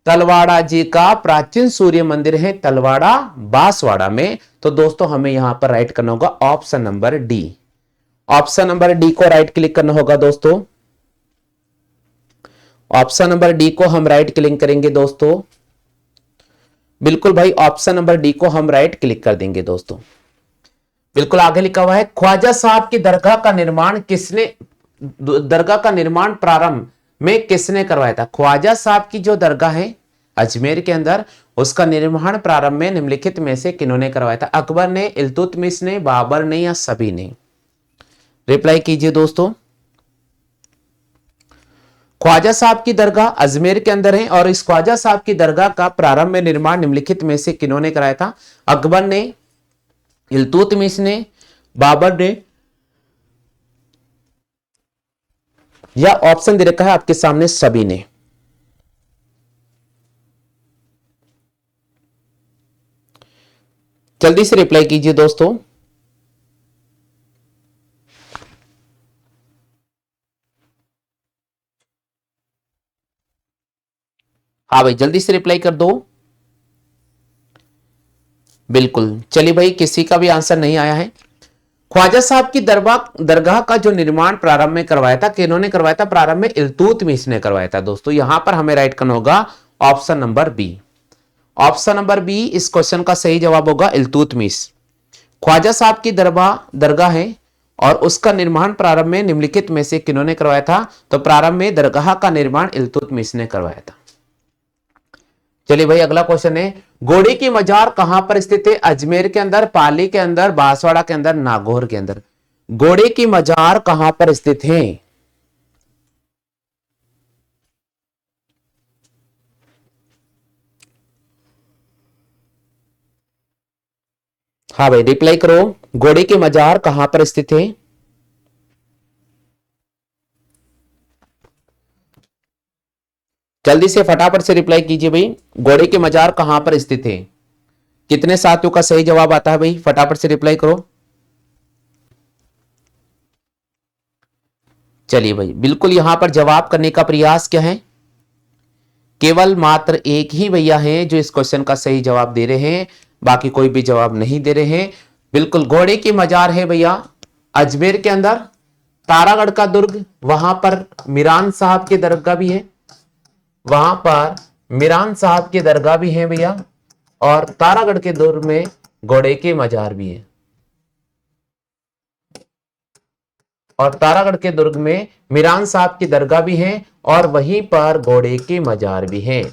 तलवाड़ा जी का प्राचीन सूर्य मंदिर है तलवाड़ा बांसवाड़ा में। तो दोस्तों हमें यहां पर राइट करना होगा option number D. Option number D को राइट क्लिक करना होगा दोस्तों। ऑप्शन नंबर डी को हम राइट क्लिक करेंगे दोस्तों। बिल्कुल भाई, ऑप्शन नंबर डी को हम राइट क्लिक कर देंगे दोस्तों। बिल्कुल आगे लिखा हुआ है, ख्वाजा साहब की दरगाह का निर्माण किसने, दरगाह का निर्माण प्रारंभ में किसने करवाया था? ख्वाजा साहब की जो दरगाह है अजमेर के अंदर, उसका निर्माण प्रारंभ में निम्नलिखित में से किन्होंने करवाया था? अकबर ने, इल्तुतमिश ने, बाबर ने या सभी ने? रिप्लाई कीजिए दोस्तों। ख्वाजा साहब की दरगाह अजमेर के अंदर है और इस ख्वाजा साहब की दरगाह का प्रारंभ में निर्माण निम्नलिखित में से किन्होंने कराया था? अकबर ने, इल्तुतमिश ने, बाबर ने, या ऑप्शन दे रखा है आपके सामने सभी ने। जल्दी से रिप्लाई कीजिए दोस्तों। हाँ भाई जल्दी से रिप्लाई कर दो। बिल्कुल, चलिए भाई किसी का भी आंसर नहीं आया है। ख्वाजा साहब की दरगाह का जो निर्माण प्रारंभ में करवाया था, किन्होंने करवाया था? प्रारंभ में इल्तुतमिश ने करवाया था दोस्तों। यहां पर हमें राइट करना होगा option number B. Option number B इस क्वेश्चन का सही जवाब होगा, इल्तुतमिश। ख्वाजा साहब की दरगाह है और उसका निर्माण प्रारंभ में निम्नलिखित में से किन्होंने करवाया था? तो प्रारंभ में दरगाह का निर्माण इल्तुतमिश ने करवाया था। चलिए भाई अगला क्वेश्चन है, घोड़े की मजार कहां पर स्थित है? अजमेर के अंदर, पाली के अंदर, बांसवाड़ा के अंदर, नागौर के अंदर। घोड़े की मजार कहां पर स्थित है? हाँ भाई रिप्लाई करो, घोड़े की मजार कहां पर स्थित है? जल्दी से फटाफट से रिप्लाई कीजिए भाई, घोड़े की मजार कहां पर स्थित है? कितने साथियों का सही जवाब आता है भाई? फटाफट से रिप्लाई करो। चलिए भाई बिल्कुल यहां पर जवाब करने का प्रयास क्या है? केवल मात्र एक ही भैया हैं जो इस क्वेश्चन का सही जवाब दे रहे हैं, बाकी कोई भी जवाब नहीं दे रहे हैं। बिल्कुल घोड़े की मजार है भैया अजमेर के अंदर, तारागढ़ का दुर्ग, वहां पर मीरान साहब की दरगाह भी है, वहां पर मीरान साहब की दरगाह भी है भैया, और तारागढ़ के दुर्ग में घोड़े की मजार भी है, और तारागढ़ के दुर्ग में मीरान साहब की दरगाह भी है, और वहीं पर घोड़े की मजार भी है।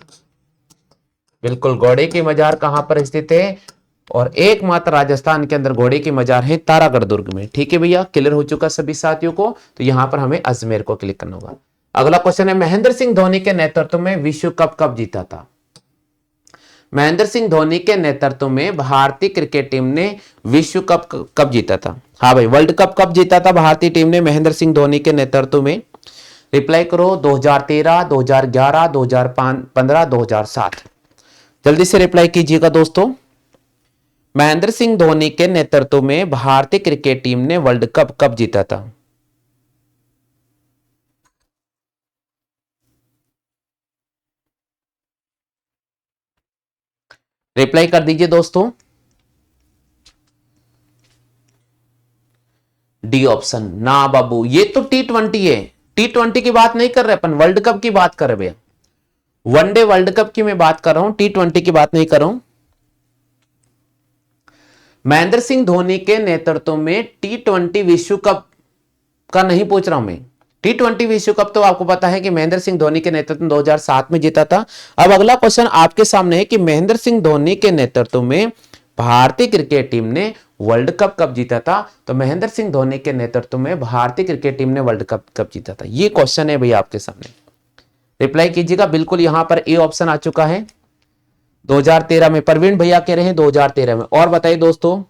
बिल्कुल घोड़े की मजार कहां पर स्थित है? और एकमात्र राजस्थान के अंदर घोड़े की मजार है तारागढ़ दुर्ग में। ठीक है भैया, क्लियर हो चुका सभी साथियों को? तो यहां पर हमें अजमेर को क्लिक करना होगा। अगला क्वेश्चन है, महेंद्र सिंह धोनी के नेतृत्व में विश्व कप कब जीता था? महेंद्र सिंह धोनी के नेतृत्व में भारतीय क्रिकेट टीम ने विश्व कप कब जीता था? हाँ भाई वर्ल्ड कप कब जीता था भारतीय टीम ने महेंद्र सिंह धोनी के नेतृत्व में? रिप्लाई करो, 2013, 2011, 2015, 2007। जल्दी से रिप्लाई कीजिएगा दोस्तों। महेंद्र सिंह धोनी के नेतृत्व में भारतीय क्रिकेट टीम ने वर्ल्ड कप कब जीता था? रिप्लाई कर दीजिए दोस्तों। डी ऑप्शन, ना बाबू ये तो T20 है। T20 की बात नहीं कर रहे अपन, वर्ल्ड कप की बात कर रहे भैया। वनडे वर्ल्ड कप की मैं बात कर रहा हूं, T20 की बात नहीं कर रहा हूं। महेंद्र सिंह धोनी के नेतृत्व में T20 विश्व कप का नहीं पूछ रहा हूं मैं। T20 विश्व कप तो आपको पता है कि महेंद्र सिंह धोनी के नेतृत्व में 2007 में जीता था। अब अगला क्वेश्चन आपके सामने है कि महेंद्र सिंह धोनी के नेतृत्व में भारतीय क्रिकेट टीम ने वर्ल्ड कप कब जीता था? तो महेंद्र सिंह धोनी के नेतृत्व में भारतीय क्रिकेट टीम ने वर्ल्ड कप कब जीता था, ये क्वेश्चन है भैया आपके सामने। रिप्लाई कीजिएगा। बिल्कुल यहां पर ए ऑप्शन आ चुका है, 2013 में। प्रवीण भैया कह रहे हैं 2013 में। और बताइए दोस्तों,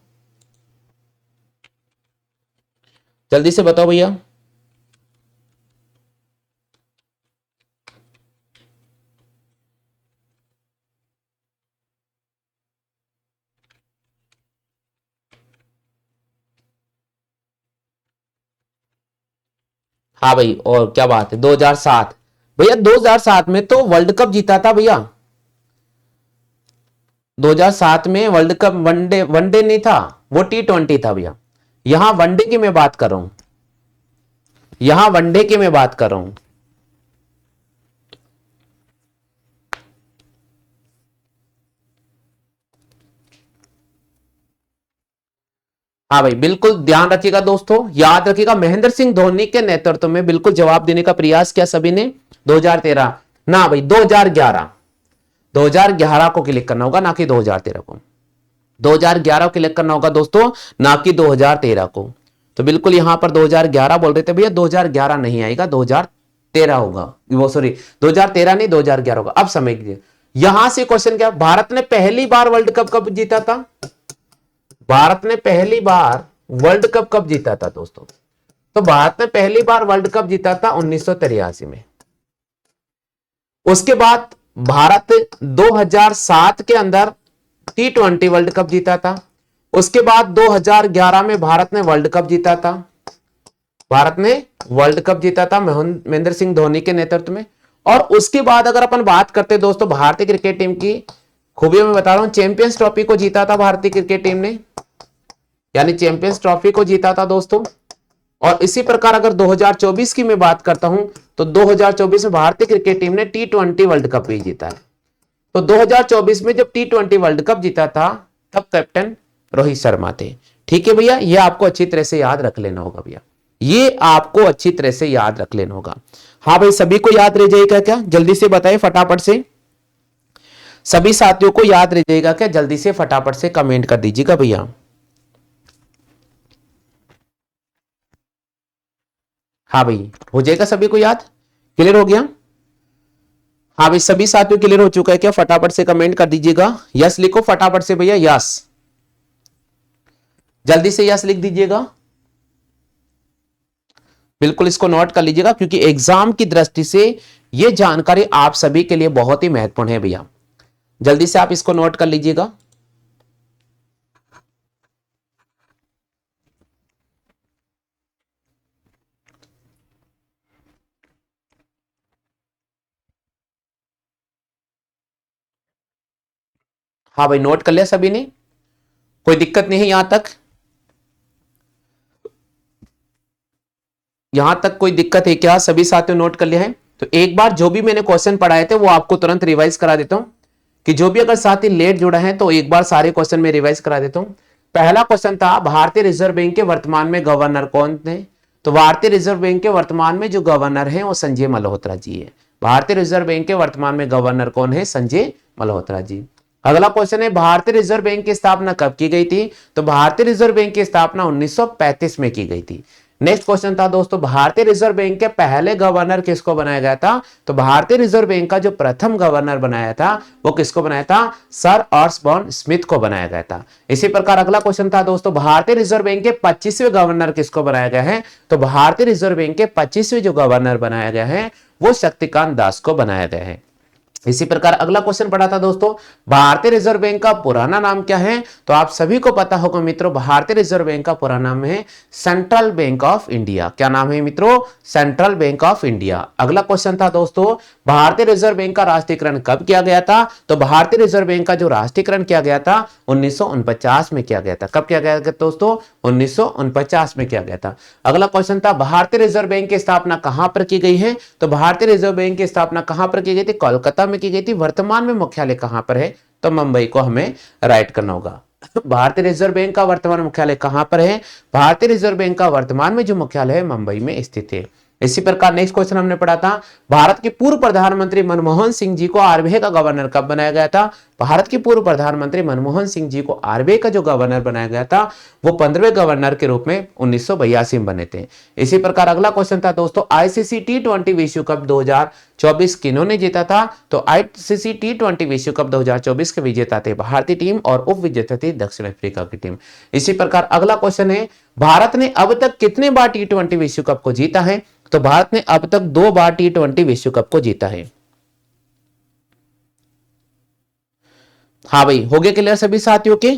जल्दी से बताओ भैया। हाँ भाई, और क्या बात है, 2007 भैया। 2007 में तो वर्ल्ड कप जीता था भैया। 2007 में वर्ल्ड कप वनडे वनडे नहीं था, वो T20 था भैया। यहां वनडे की मैं बात कर रहा हूं, यहां वनडे की मैं बात कर रहा हूं। हाँ भाई बिल्कुल ध्यान रखिएगा दोस्तों, याद रखिएगा महेंद्र सिंह धोनी के नेतृत्व में बिल्कुल जवाब देने का प्रयास किया सभी ने। 2013 ना भाई, 2011। 2011 को क्लिक करना होगा, ना कि 2013 को। 2011 को क्लिक करना होगा दोस्तों, ना कि 2013 को। तो बिल्कुल यहां पर 2011 बोल रहे थे भैया, 2011 नहीं आएगा, 2013 होगा। वो सॉरी 2013 नहीं, 2011 होगा। अब समझिए यहां से क्वेश्चन क्या, भारत ने पहली बार वर्ल्ड कप कब जीता था? भारत ने पहली बार वर्ल्ड कप कब जीता था दोस्तों? तो भारत ने पहली बार वर्ल्ड कप जीता था 1983 में। उसके बाद भारत 2007 के अंदर T20 वर्ल्ड कप जीता था। उसके बाद 2011 में भारत ने वर्ल्ड कप जीता था। भारत ने वर्ल्ड कप जीता था महेंद्र सिंह धोनी के नेतृत्व में। और उसके बाद अगर अपन बात करते हैं दोस्तों भारतीय क्रिकेट टीम की खूबियों में बता रहा हूं, चैंपियंस ट्रॉफी को जीता था भारतीय क्रिकेट टीम ने, यानी चैंपियंस ट्रॉफी को जीता था दोस्तों। और इसी प्रकार अगर 2024 की मैं बात करता हूं तो 2024 में भारतीय क्रिकेट टीम ने T20 वर्ल्ड कप भी जीता है। तो 2024 में जब T20 वर्ल्ड कप जीता था तब कैप्टन रोहित शर्मा थे। ठीक है भैया, ये आपको अच्छी तरह से याद रख लेना होगा भैया, ये आपको अच्छी तरह से याद रख लेना होगा। हाँ भाई, सभी को याद रह जाएगा क्या? जल्दी से बताइए फटाफट से, सभी साथियों को याद रह जाएगा क्या? जल्दी से फटाफट से कमेंट कर दीजिएगा भैया। हाँ भाई, हो जाएगा सभी को याद? क्लियर हो गया? हाँ भाई, सभी साथियों क्लियर हो चुका है क्या? फटाफट से कमेंट कर दीजिएगा। यस लिखो फटाफट से भैया, यस, जल्दी से यस लिख दीजिएगा। बिल्कुल इसको नोट कर लीजिएगा क्योंकि एग्जाम की दृष्टि से यह जानकारी आप सभी के लिए बहुत ही महत्वपूर्ण है भैया। जल्दी से आप इसको नोट कर लीजिएगा। हाँ भाई, नोट कर लिया सभी ने? कोई दिक्कत नहीं है यहां तक? यहां तक कोई दिक्कत है क्या? सभी साथियों नोट कर लिया है? तो एक बार जो भी मैंने क्वेश्चन पढ़ाए थे वो आपको तुरंत रिवाइज करा देता हूं कि जो भी अगर साथी लेट जुड़ा है तो एक बार सारे क्वेश्चन में रिवाइज करा देता हूं। पहला क्वेश्चन था भारतीय रिजर्व बैंक के वर्तमान में गवर्नर कौन थे? तो भारतीय रिजर्व बैंक के वर्तमान में जो गवर्नर है वो संजय मल्होत्रा जी है। भारतीय रिजर्व बैंक के वर्तमान में गवर्नर कौन है? संजय मल्होत्रा जी। अगला क्वेश्चन है भारतीय रिजर्व बैंक की स्थापना कब की गई थी? तो भारतीय रिजर्व बैंक की स्थापना 1935 में की गई थी। नेक्स्ट क्वेश्चन था दोस्तों भारतीय रिजर्व बैंक के पहले गवर्नर किसको बनाया गया था? तो भारतीय रिजर्व बैंक का जो प्रथम गवर्नर बनाया था वो किसको बनाया था? सर ऑस्बॉर्न स्मिथ को बनाया गया था। इसी प्रकार अगला क्वेश्चन था दोस्तों भारतीय रिजर्व बैंक के 25वें गवर्नर किसको बनाया गया है? तो भारतीय रिजर्व बैंक के 25वें जो गवर्नर बनाया गया है वो शक्तिकांत दास को बनाया गया है। इसी प्रकार अगला क्वेश्चन पढ़ा था दोस्तों भारतीय रिजर्व बैंक का पुराना नाम क्या है? तो आप सभी को पता होगा मित्रों, भारतीय रिजर्व बैंक का पुराना नाम है सेंट्रल बैंक ऑफ इंडिया। क्या नाम है मित्रों? Central bank of India. अगला क्वेश्चन था दोस्तों भारतीय रिजर्व बैंक का राष्ट्रीयकरण कब किया गया था? तो भारतीय रिजर्व बैंक का जो राष्ट्रीयकरण किया गया था 1949 में किया गया था। कब किया गया दोस्तों? 1949 में किया गया था। अगला क्वेश्चन था भारतीय रिजर्व बैंक की स्थापना कहां पर की गई है? तो भारतीय रिजर्व बैंक की स्थापना कहां पर की गई थी? कोलकाता में की गई थी। वर्तमान में मुख्यालय कहां पर है? तो मुंबई को हमें राइट करना होगा। भारतीय रिजर्व बैंक का वर्तमान मुख्यालय कहां पर है? भारतीय रिजर्व बैंक का वर्तमान में जो मुख्यालय है मुंबई में स्थित है। इसी प्रकार नेक्स्ट क्वेश्चन हमने पढ़ा था भारत के पूर्व प्रधानमंत्री मनमोहन सिंह जी को आरबीआई का गवर्नर कब बनाया गया था? भारत के पूर्व प्रधानमंत्री मनमोहन सिंह जी को आरबीआई का जो गवर्नर बनाया गया था वो 15वें गवर्नर के रूप में 1982 में बने थे। इसी प्रकार अगला क्वेश्चन था दोस्तों आईसीसी T20 विश्व कप 2024 किन्होंने जीता था? तो आईसीसी T20 विश्व कप 2024 के विजेता थे भारतीय टीम और उप विजेता थी दक्षिण अफ्रीका की टीम। इसी प्रकार अगला क्वेश्चन है भारत ने अब तक कितने बार T20 विश्व कप को जीता है? तो भारत ने अब तक 2 बार T20 विश्व कप को जीता है। हाँ भाई, हो गया क्लियर सभी साथियों के?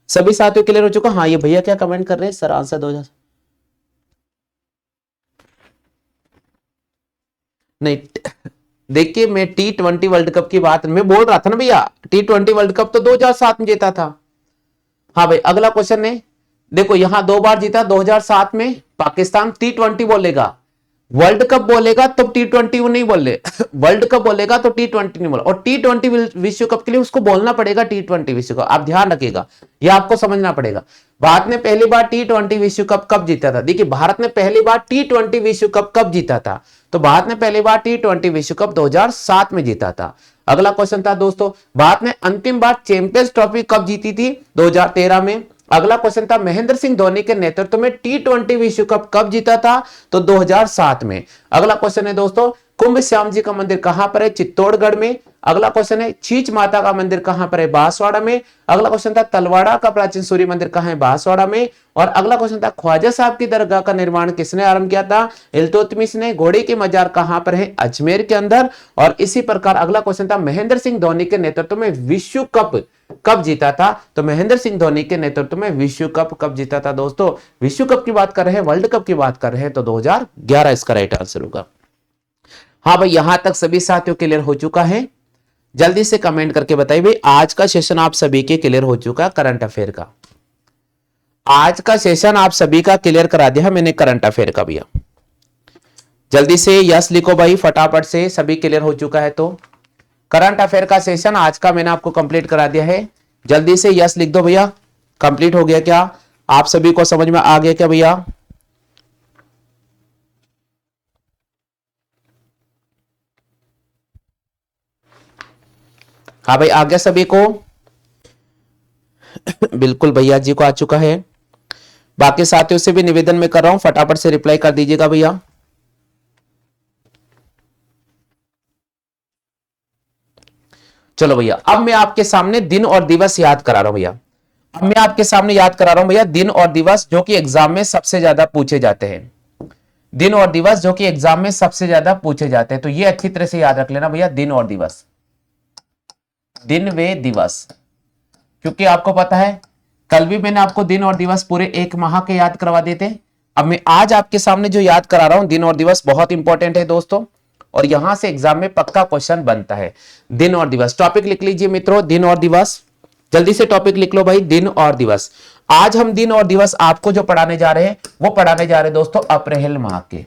सभी साथियों क्लियर हो चुका? हाँ, ये भैया क्या कमेंट कर रहे हैं? सर आंसर 2000 नहीं। देखिए मैं T20 वर्ल्ड कप की बात मैं बोल रहा था ना भैया, T20 वर्ल्ड कप तो 2007 में जीता था। हाँ भाई, अगला क्वेश्चन है देखो यहां 2 बार जीता 2007 में पाकिस्तान। T20 बोलेगा, वर्ल्ड कप बोलेगा तो T20 नहीं बोले वर्ल्ड कप बोलेगा तो T20 नहीं बोला। और T20 विश्व कप के लिए उसको बोलना पड़ेगा T20 विश्व कप। आप ध्यान रखिएगा, यह आपको समझना पड़ेगा। भारत ने पहली बार T20 विश्व कप कब जीता था? देखिए भारत ने पहली बार T20 विश्व कप कब जीता था? तो भारत ने पहली बार T20 विश्व कप 2007 में जीता था। अगला क्वेश्चन था दोस्तों भारत ने अंतिम बार चैंपियंस ट्रॉफी कब जीती थी? 2013 में। अगला क्वेश्चन था महेंद्र सिंह धोनी के नेतृत्व में T20 विश्व कप कब जीता था? तो 2007 में। अगला क्वेश्चन है दोस्तों कुंभ श्याम जी का मंदिर कहां पर है? चित्तौड़गढ़ में। अगला क्वेश्चन है चीच माता का मंदिर कहां पर है? बांसवाड़ा में। अगला क्वेश्चन था तलवाड़ा का प्राचीन सूर्य मंदिर कहां है? बांसवाड़ा में। और अगला क्वेश्चन था ख्वाजा साहब की दरगाह का निर्माण किसने आरंभ किया था? इल्तुतमिश ने। घोड़े की मजार कहां पर है? अजमेर के अंदर। और इसी प्रकार अगला क्वेश्चन था महेंद्र सिंह धोनी के नेतृत्व में विश्व कप कब जीता था? तो महेंद्र सिंह धोनी के नेतृत्व में विश्व कप कब जीता था दोस्तों? विश्व कप की बात कर रहे हैं, वर्ल्ड कप की बात कर रहे हैं, तो 2011 इसका राइट आंसर होगा। हाँ भाई, यहां तक सभी साथियों क्लियर हो चुका है? जल्दी से कमेंट करके बताइए भाई, आज का सेशन आप सभी के क्लियर हो चुका करंट अफेयर का? आज का सेशन आप सभी का क्लियर करा दिया मैंने करंट अफेयर का भैया। जल्दी से यस लिखो भाई फटाफट से, सभी क्लियर हो चुका है तो। करंट अफेयर का सेशन आज का मैंने आपको कंप्लीट करा दिया है। जल्दी से यस लिख दो भैया। कंप्लीट हो गया क्या? आप सभी को समझ में आ गया क्या भैया? हाँ भाई, आ गया सभी को? बिल्कुल भैया जी को आ चुका है। बाकी साथियों से भी निवेदन में कर रहा हूं, फटाफट से रिप्लाई कर दीजिएगा भैया। चलो भैया, अब मैं आपके सामने दिन और दिवस याद करा रहा हूं भैया। अब मैं आपके सामने याद करा रहा हूं भैया दिन और दिवस जो कि एग्जाम में सबसे ज्यादा पूछे जाते हैं। दिन और दिवस जो कि एग्जाम में सबसे ज्यादा पूछे जाते हैं, तो ये अच्छी तरह से याद रख लेना भैया। दिन और दिवस, दिन वे दिवस, क्योंकि आपको पता है कल भी मैंने आपको दिन और दिवस पूरे एक माह के याद करवा देते। अब मैं आज आपके सामने जो याद करा रहा हूं दिन और दिवस बहुत इंपॉर्टेंट है दोस्तों, और यहां से एग्जाम में पक्का क्वेश्चन बनता है। दिन और दिवस टॉपिक लिख लीजिए मित्रों, दिन और दिवस। जल्दी से टॉपिक लिख लो भाई, दिन और दिवस। आज हम दिन और दिवस आपको जो पढ़ाने जा रहे हैं वो पढ़ाने जा रहे हैं दोस्तों अप्रैल माह के।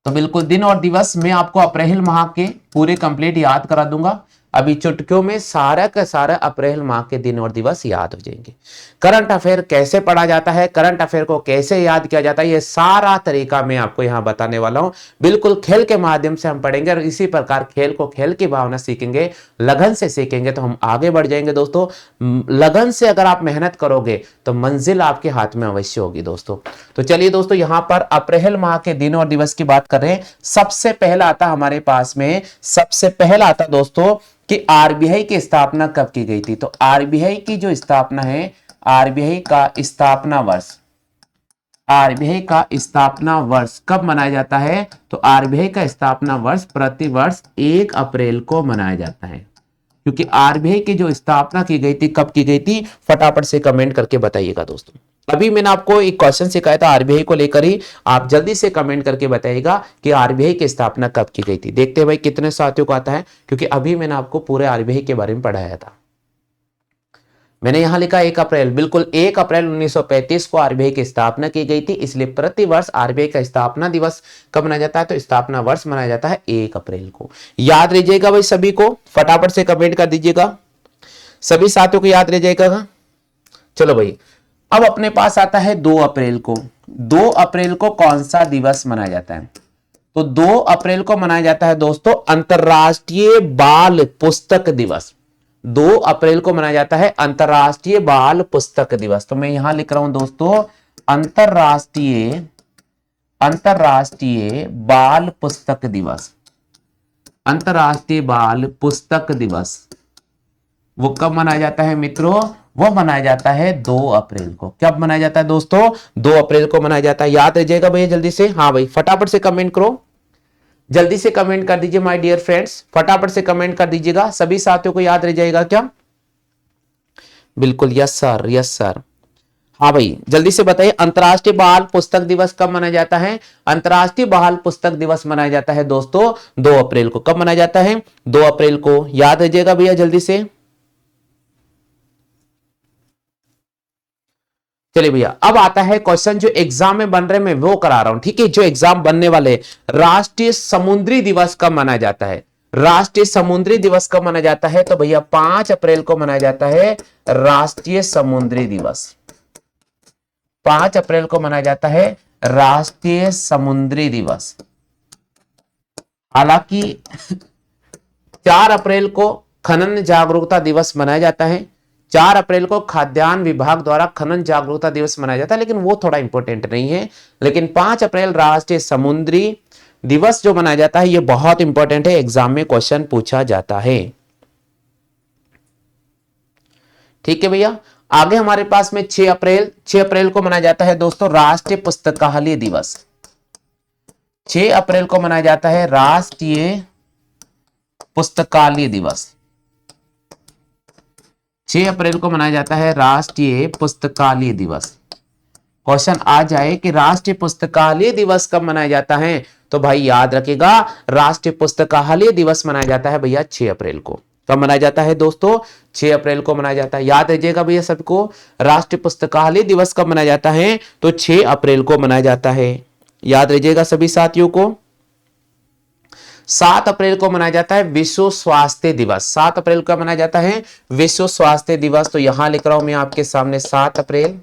तो बिल्कुल दिन और दिवस मैं आपको अप्रैल माह के पूरे कंप्लीट याद करा दूंगा। अभी चुटकियों में सारा का सारा अप्रैल माह के दिन और दिवस याद हो जाएंगे। करंट अफेयर कैसे पढ़ा जाता है, करंट अफेयर को कैसे याद किया जाता है, ये सारा तरीका मैं आपको यहां बताने वाला हूं। बिल्कुल खेल के माध्यम से हम पढ़ेंगे और इसी प्रकार खेल को खेल की भावना सीखेंगे, लगन से सीखेंगे तो हम आगे बढ़ जाएंगे दोस्तों। लगन से अगर आप मेहनत करोगे तो मंजिल आपके हाथ में अवश्य होगी दोस्तों। तो चलिए दोस्तों, यहां पर अप्रैल माह के दिन और दिवस की बात कर रहे हैं। सबसे पहला आता हमारे पास में, सबसे पहला आता दोस्तों कि आरबीआई की स्थापना कब की गई थी। तो आरबीआई की जो स्थापना है, आरबीआई का स्थापना वर्ष, आरबीआई का स्थापना वर्ष कब मनाया जाता है? तो आरबीआई का स्थापना वर्ष प्रतिवर्ष 1 अप्रैल को मनाया जाता है। क्योंकि आरबीआई की जो स्थापना की गई थी कब की गई थी, फटाफट से कमेंट करके बताइएगा दोस्तों। अभी मैंने आपको एक क्वेश्चन सिखाया था आरबीआई को लेकर ही, आप जल्दी से कमेंट करके बताइएगा कि आरबीआई की स्थापना कब की गई थी। देखते हैं भाई कितने साथियों को आता है, क्योंकि अभी मैंने आपको पूरे आरबीआई के बारे में पढ़ाया था। मैंने यहां लिखा 1 अप्रैल, बिल्कुल 1 अप्रैल 1935 को आरबीआई की स्थापना की गई थी, इसलिए प्रतिवर्ष आरबीआई का स्थापना दिवस कब मनाया जाता है? तो स्थापना वर्ष मनाया जाता है 1 अप्रैल को। याद रहिएगा भाई सभी को, फटाफट से कमेंट कर दीजिएगा, सभी साथियों को याद रह जाएगा। चलो भाई, अब अपने पास आता है 2 अप्रैल को। 2 अप्रैल को कौन सा दिवस मनाया जाता है? तो 2 अप्रैल को मनाया जाता है दोस्तों अंतरराष्ट्रीय बाल पुस्तक दिवस। 2 अप्रैल को मनाया जाता है अंतरराष्ट्रीय बाल पुस्तक दिवस। तो मैं यहां लिख रहा हूं दोस्तों अंतरराष्ट्रीय बाल पुस्तक दिवस। अंतरराष्ट्रीय बाल पुस्तक दिवस वो कब मनाया जाता है मित्रों? वो मनाया जाता है 2 अप्रैल को। कब मनाया जाता है दोस्तों? 2 अप्रैल को मनाया जाता है। याद रह जाएगा भैया जल्दी से। हाँ भाई, फटाफट से कमेंट करो, जल्दी से कमेंट कर दीजिए माय डियर फ्रेंड्स, फटाफट से कमेंट कर दीजिएगा। सभी साथियों को याद रह जाएगा क्या? बिल्कुल, यस सर, यस सर। हाँ भाई, जल्दी से बताइए अंतरराष्ट्रीय बाल पुस्तक दिवस कब मनाया जाता है? अंतरराष्ट्रीय बाल पुस्तक दिवस मनाया जाता है दोस्तों 2 अप्रैल को। कब मनाया जाता है? 2 अप्रैल को। याद रह जाएगा भैया जल्दी से। चलिए भैया, अब आता है क्वेश्चन जो एग्जाम में बन रहे मैं वो करा रहा हूं, ठीक है? जो एग्जाम बनने वाले, राष्ट्रीय समुद्री दिवस कब मनाया जाता है? राष्ट्रीय समुद्री दिवस कब मनाया जाता है? तो भैया 5 अप्रैल को मनाया जाता है राष्ट्रीय समुद्री दिवस। 5 अप्रैल को मनाया जाता है राष्ट्रीय समुद्री दिवस। हालांकि 4 अप्रैल को खनन जागरूकता दिवस मनाया जाता है। 4 अप्रैल को खाद्यान्न विभाग द्वारा खनन जागरूकता दिवस मनाया जाता है, लेकिन वो थोड़ा इंपॉर्टेंट नहीं है। लेकिन 5 अप्रैल राष्ट्रीय समुद्री दिवस जो मनाया जाता है ये बहुत इंपॉर्टेंट है, एग्जाम में क्वेश्चन पूछा जाता है। ठीक है भैया। आगे हमारे पास में 6 अप्रैल को मनाया जाता है दोस्तों राष्ट्रीय पुस्तकालय दिवस। 6 अप्रैल को मनाया जाता है राष्ट्रीय पुस्तकालय दिवस। 6 अप्रैल को मनाया जाता है राष्ट्रीय पुस्तकालय दिवस। क्वेश्चन आ जाए कि राष्ट्रीय पुस्तकालय दिवस कब मनाया जाता है, तो भाई याद रखिएगा राष्ट्रीय पुस्तकालय दिवस मनाया जाता है भैया 6 अप्रैल को। कब मनाया जाता है दोस्तों? 6 अप्रैल को मनाया जाता है। याद रखिएगा भैया सबको, राष्ट्रीय पुस्तकालय दिवस कब मनाया जाता है, तो 6 अप्रैल को मनाया जाता है। याद रखिएगा सभी साथियों को। 7 अप्रैल को मनाया जाता है विश्व स्वास्थ्य दिवस। 7 अप्रैल को मनाया जाता है विश्व स्वास्थ्य दिवस। तो यहां लिख रहा हूं मैं आपके सामने 7 अप्रैल,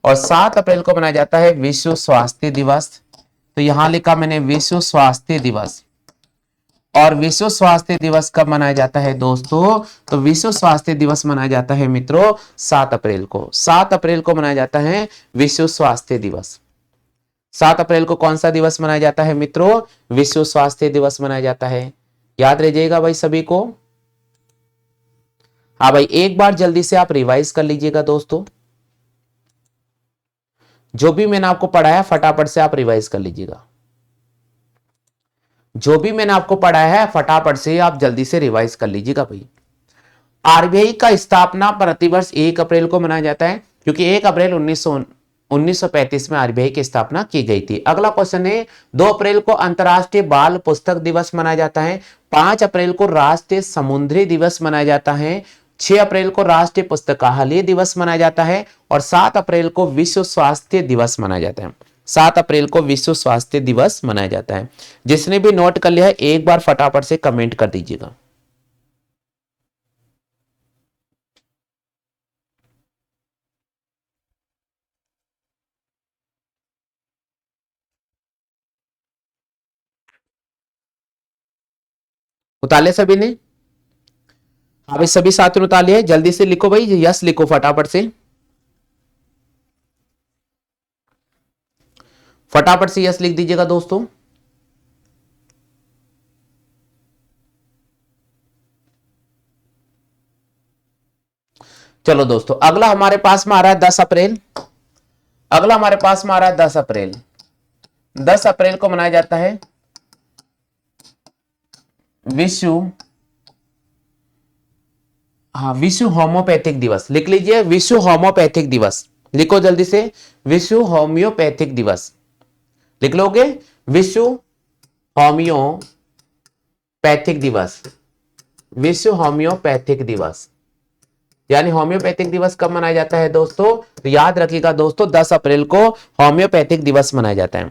और 7 अप्रैल को मनाया जाता है विश्व स्वास्थ्य दिवस। तो यहां लिखा मैंने विश्व स्वास्थ्य दिवस। और विश्व स्वास्थ्य दिवस कब मनाया जाता है दोस्तों? तो विश्व स्वास्थ्य दिवस मनाया जाता है मित्रों 7 अप्रैल को। 7 अप्रैल को मनाया जाता है विश्व स्वास्थ्य दिवस। 7 अप्रैल को कौन सा दिवस मनाया जाता है मित्रों? विश्व स्वास्थ्य दिवस मनाया जाता है। याद रहिएगा भाई सभी को। हाँ भाई, एक बार जल्दी से आप रिवाइज कर लीजिएगा दोस्तों, जो भी मैंने आपको पढ़ाया फटाफट से आप रिवाइज कर लीजिएगा। जो भी मैंने आपको पढ़ाया है फटाफट से आप जल्दी से रिवाइज कर लीजिएगा भाई। आरबीआई का स्थापना प्रतिवर्ष 1 अप्रैल को मनाया जाता है, क्योंकि 1 अप्रैल 1935 में आरबीआई की स्थापना की गई थी। अगला क्वेश्चन है 2 अप्रैल को अंतरराष्ट्रीय बाल पुस्तक दिवस मनाया जाता है। 5 अप्रैल को राष्ट्रीय समुद्री दिवस मनाया जाता है। 6 अप्रैल को राष्ट्रीय पुस्तकालय दिवस मनाया जाता है। और 7 अप्रैल को विश्व स्वास्थ्य दिवस मनाया जाता है। 7 अप्रैल को विश्व स्वास्थ्य दिवस मनाया जाता है। जिसने भी नोट कर लिया है एक बार फटाफट से कमेंट कर दीजिएगा। उताले सभी ने? हाँ भाई, सभी साथियों ने उतार लिया है। जल्दी से लिखो भाई, यस लिखो फटाफट से। फटाफट से यस लिख दीजिएगा दोस्तों। चलो दोस्तों, अगला हमारे पास में आ रहा है 10 अप्रैल। अगला हमारे पास में आ रहा है 10 अप्रैल। 10 अप्रैल को मनाया जाता है विश्व होम्योपैथिक दिवस। लिख लीजिए विश्व होम्योपैथिक दिवस। लिखो जल्दी से, विश्व होम्योपैथिक दिवस। लिख लोगे? विश्व होम्योपैथिक दिवस। विश्व होम्योपैथिक दिवस यानी होम्योपैथिक दिवस कब मनाया जाता है दोस्तों? तो याद रखिएगा दोस्तों 10 अप्रैल को होम्योपैथिक दिवस मनाया जाता है।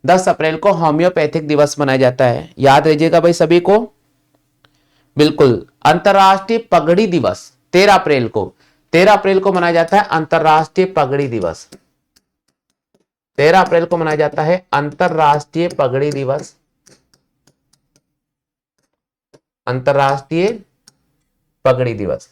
10 अप्रैल को होम्योपैथिक दिवस मनाया जाता है। याद रखिएगा भाई सभी को। बिल्कुल। अंतरराष्ट्रीय पगड़ी दिवस 13 अप्रैल को। 13 अप्रैल को मनाया जाता है अंतरराष्ट्रीय पगड़ी दिवस। 13 अप्रैल को मनाया जाता है अंतरराष्ट्रीय पगड़ी दिवस। अंतरराष्ट्रीय पगड़ी दिवस।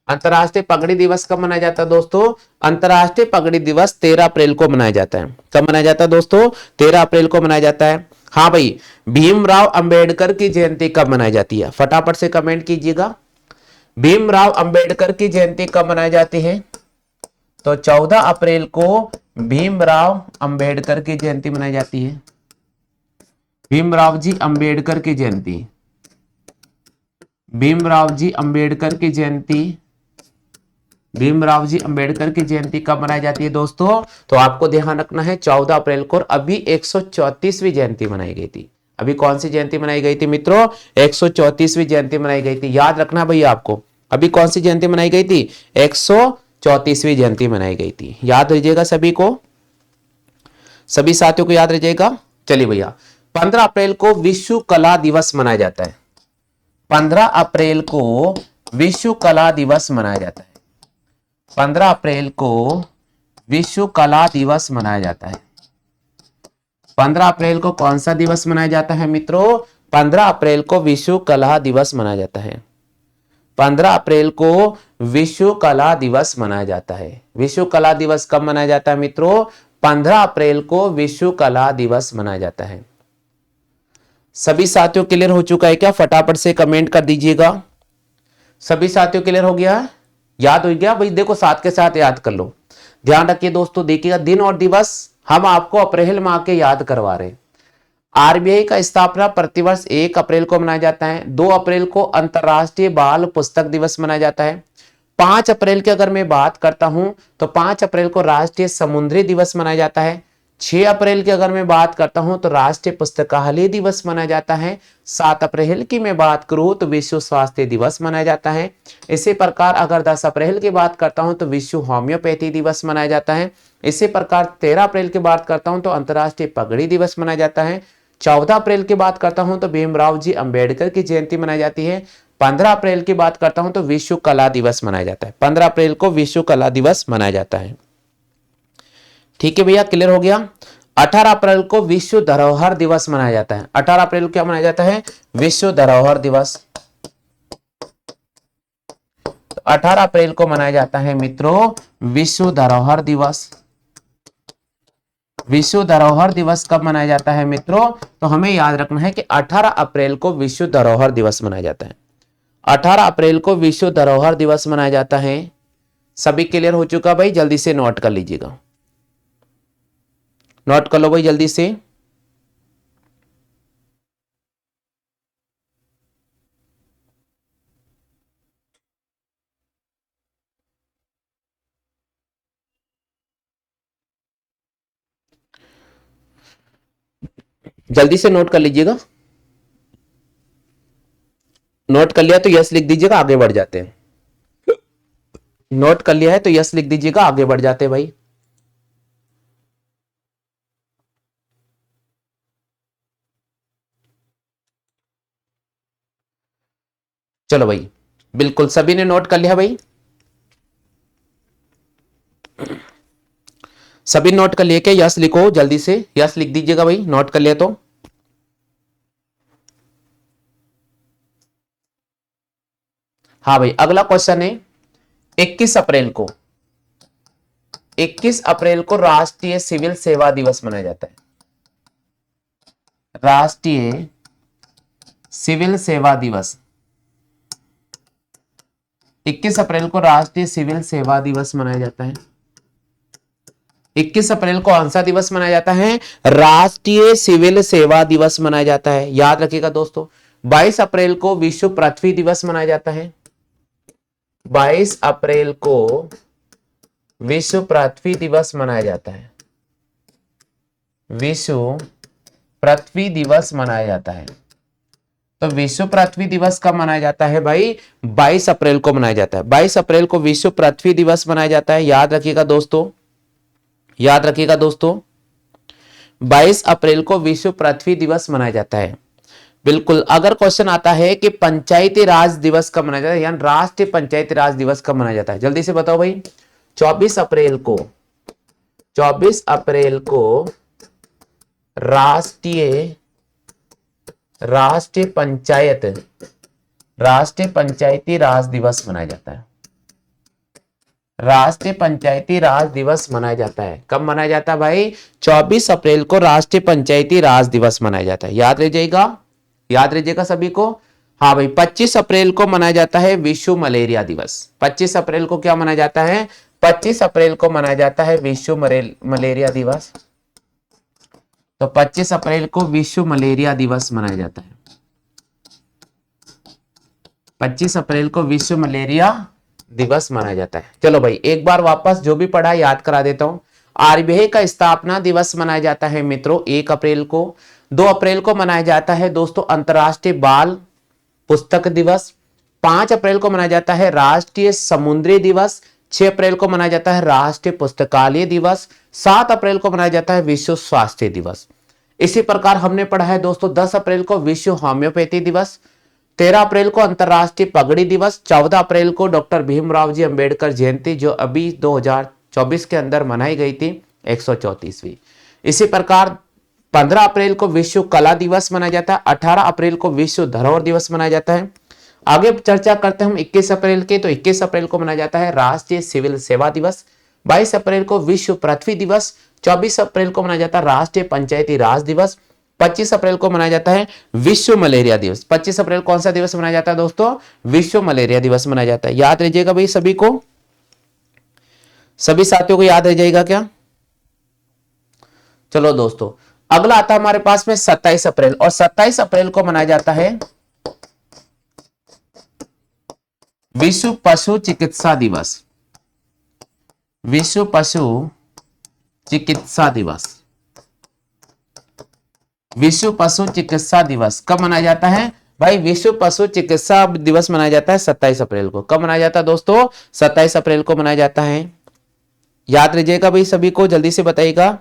अंतरराष्ट्रीय पगड़ी दिवस कब मनाया जाता है दोस्तों? अंतरराष्ट्रीय पगड़ी दिवस 13 अप्रैल को मनाया जाता है। कब मनाया जाता है दोस्तों? 13 अप्रैल को मनाया जाता है। हाँ भाई, भीमराव अंबेडकर की जयंती कब मनाई जाती है? फटाफट से कमेंट कीजिएगा। भीमराव अंबेडकर की जयंती कब मनाई जाती है? तो 14 अप्रैल को भीमराव अंबेडकर की जयंती मनाई जाती है। भीमराव जी अंबेडकर की जयंती। भीमराव जी अंबेडकर की जयंती। भीमराव जी अंबेडकर की जयंती कब मनाई जाती है दोस्तों? तो आपको ध्यान रखना है 14 अप्रैल को। अभी 134वीं जयंती मनाई गई थी। अभी कौन सी जयंती मनाई गई थी मित्रों? 134वीं जयंती मनाई गई थी। याद रखना भैया आपको, अभी कौन सी जयंती मनाई गई थी? 134वीं जयंती मनाई गई थी। याद रहिएगा सभी को, सभी साथियों को याद रहिएगा। चलिए भैया, 15 अप्रैल को विश्व कला दिवस मनाया जाता है। 15 अप्रैल को विश्व कला दिवस मनाया जाता है। 15 अप्रैल को विश्व कला दिवस मनाया जाता है। 15 अप्रैल को कौन सा दिवस मनाया जाता है मित्रों? 15 अप्रैल को विश्व कला दिवस मनाया जाता है। 15 अप्रैल को विश्व कला दिवस मनाया जाता है। विश्व कला दिवस कब मनाया जाता है मित्रों? 15 अप्रैल को विश्व कला दिवस मनाया जाता है। सभी साथियों क्लियर हो चुका है क्या? फटाफट से कमेंट कर दीजिएगा। सभी साथियों क्लियर हो गया? याद हो गया भाई? देखो साथ के साथ याद कर लो। ध्यान रखिए दोस्तों, देखिएगा दिन और दिवस हम आपको अप्रैल माह के याद करवा रहे हैं। आरबीआई का स्थापना प्रतिवर्ष 1 अप्रैल को मनाया जाता है। 2 अप्रैल को अंतरराष्ट्रीय बाल पुस्तक दिवस मनाया जाता है। 5 अप्रैल की अगर मैं बात करता हूं तो 5 अप्रैल को राष्ट्रीय समुद्री दिवस मनाया जाता है। 6 अप्रैल की अगर मैं बात करता हूं तो राष्ट्रीय पुस्तकालय दिवस मनाया जाता है। 7 अप्रैल की मैं बात करूं तो विश्व स्वास्थ्य दिवस मनाया जाता है। इसी प्रकार अगर 10 अप्रैल की बात करता हूं तो विश्व होम्योपैथी दिवस मनाया जाता है। इसी प्रकार 13 अप्रैल की बात करता हूं तो अंतर्राष्ट्रीय पगड़ी दिवस मनाया जाता है। 14 अप्रैल की बात करता हूं तो भीमराव जी अंबेडकर की जयंती मनाई जाती है। 15 अप्रैल की बात करता हूं तो विश्व कला दिवस मनाया जाता है। 15 अप्रैल को विश्व कला दिवस मनाया जाता है। ठीक है भैया, क्लियर हो गया? 18 अप्रैल को विश्व धरोहर दिवस मनाया जाता है। 18 अप्रैल को क्या मनाया जाता है? विश्व धरोहर दिवस। 18 अप्रैल को मनाया जाता है मित्रों विश्व धरोहर दिवस। विश्व धरोहर दिवस कब मनाया जाता है मित्रों? तो हमें याद रखना है कि 18 अप्रैल को विश्व धरोहर दिवस मनाया जाता है। 18 अप्रैल को विश्व धरोहर दिवस मनाया जाता है। सभी क्लियर हो चुका भाई? जल्दी से नोट कर लीजिएगा, नोट कर लो भाई जल्दी से। जल्दी से नोट कर लीजिएगा। नोट कर लिया तो यस लिख दीजिएगा, आगे बढ़ जाते हैं। नोट कर लिया है तो यस लिख दीजिएगा, आगे बढ़ जाते हैं भाई। चलो भाई, बिल्कुल सभी ने नोट कर लिया भाई? सभी नोट कर लिए क्या? यस लिखो जल्दी से, यस लिख दीजिएगा भाई, नोट कर लिया तो। हाँ भाई, अगला क्वेश्चन है 21 अप्रैल को 21 अप्रैल को राष्ट्रीय सिविल सेवा दिवस मनाया जाता है। राष्ट्रीय सिविल सेवा दिवस 21 अप्रैल को राष्ट्रीय सिविल सेवा दिवस मनाया जाता है। 21 अप्रैल को कौन सा दिवस मनाया जाता है? राष्ट्रीय सिविल सेवा दिवस मनाया जाता है। याद रखिएगा दोस्तों। 22 अप्रैल को विश्व पृथ्वी दिवस मनाया जाता है। 22 अप्रैल को विश्व पृथ्वी दिवस मनाया जाता है। विश्व पृथ्वी दिवस मनाया जाता है। तो विश्व पृथ्वी दिवस कब मनाया जाता है भाई? 22 अप्रैल को मनाया जाता है। 22 अप्रैल को विश्व पृथ्वी दिवस मनाया जाता है। याद रखिएगा दोस्तों, याद रखिएगा दोस्तों, 22 अप्रैल को विश्व पृथ्वी दिवस मनाया जाता है। बिल्कुल। अगर क्वेश्चन आता है कि पंचायती राज दिवस कब मनाया जाता है, यानी राष्ट्रीय पंचायती राज दिवस कब मनाया जाता है, जल्दी से बताओ भाई। 24 अप्रैल को 24 अप्रैल को राष्ट्रीय पंचायती राज दिवस मनाया जाता है। राष्ट्रीय पंचायती राज दिवस मनाया जाता है। कब मनाया जाता है भाई? 24 अप्रैल को राष्ट्रीय पंचायती राज दिवस मनाया जाता है। याद रह जाएगा, याद रहिएगा सभी को। हाँ भाई, 25 अप्रैल को मनाया जाता है विश्व मलेरिया दिवस। 25 अप्रैल को क्या मनाया जाता है? 25 अप्रैल को मनाया जाता है विश्व मलेरिया दिवस। तो 25 अप्रैल को विश्व मलेरिया दिवस मनाया जाता है। 25 अप्रैल को विश्व मलेरिया दिवस मनाया जाता है। चलो भाई, एक बार वापस जो भी पढ़ा याद करा देता हूं। आरबीआई का स्थापना दिवस मनाया जाता है मित्रों 1 अप्रैल को। 2 अप्रैल को मनाया जाता है दोस्तों अंतरराष्ट्रीय बाल पुस्तक दिवस। 5 अप्रैल को मनाया जाता है राष्ट्रीय समुद्री दिवस। 6 अप्रैल को मनाया जाता है राष्ट्रीय पुस्तकालय दिवस। 7 अप्रैल को मनाया जाता है विश्व स्वास्थ्य दिवस। इसी प्रकार हमने पढ़ा है दोस्तों 10 अप्रैल को विश्व होम्योपैथी दिवस। 13 अप्रैल को अंतरराष्ट्रीय पगड़ी दिवस। 14 अप्रैल को डॉक्टर भीमराव जी अंबेडकर जयंती, जो अभी 2024 के अंदर मनाई गई थी 134वीं। इसी प्रकार 15 अप्रैल को विश्व कला दिवस मनाया जाता है। 18 अप्रैल को विश्व धरोहर दिवस मनाया जाता है। आगे चर्चा करते हैं हम 21 अप्रैल के। तो 21 अप्रैल को मनाया जाता है राष्ट्रीय सिविल सेवा दिवस। 22 अप्रैल को विश्व पृथ्वी दिवस। 24 अप्रैल को मनाया जाता है राष्ट्रीय पंचायती राज दिवस। 25 अप्रैल को मनाया जाता है विश्व मलेरिया दिवस। 25 अप्रैल कौन सा दिवस मनाया जाता है दोस्तों? विश्व मलेरिया दिवस मनाया जाता है। याद रहिएगा भाई सभी को, सभी साथियों को याद रह जाएगा क्या? चलो दोस्तों, अगला आता है हमारे पास में 27 अप्रैल, और 27 अप्रैल को मनाया जाता है विश्व पशु चिकित्सा दिवस। विश्व पशु चिकित्सा दिवस। विश्व पशु चिकित्सा दिवस कब मनाया जाता है भाई? विश्व पशु चिकित्सा दिवस मनाया जाता है 27 अप्रैल को। कब मनाया जाता है दोस्तों? 27 अप्रैल को मनाया जाता है। याद रहिएगा भाई सभी को, जल्दी से बताइएगा।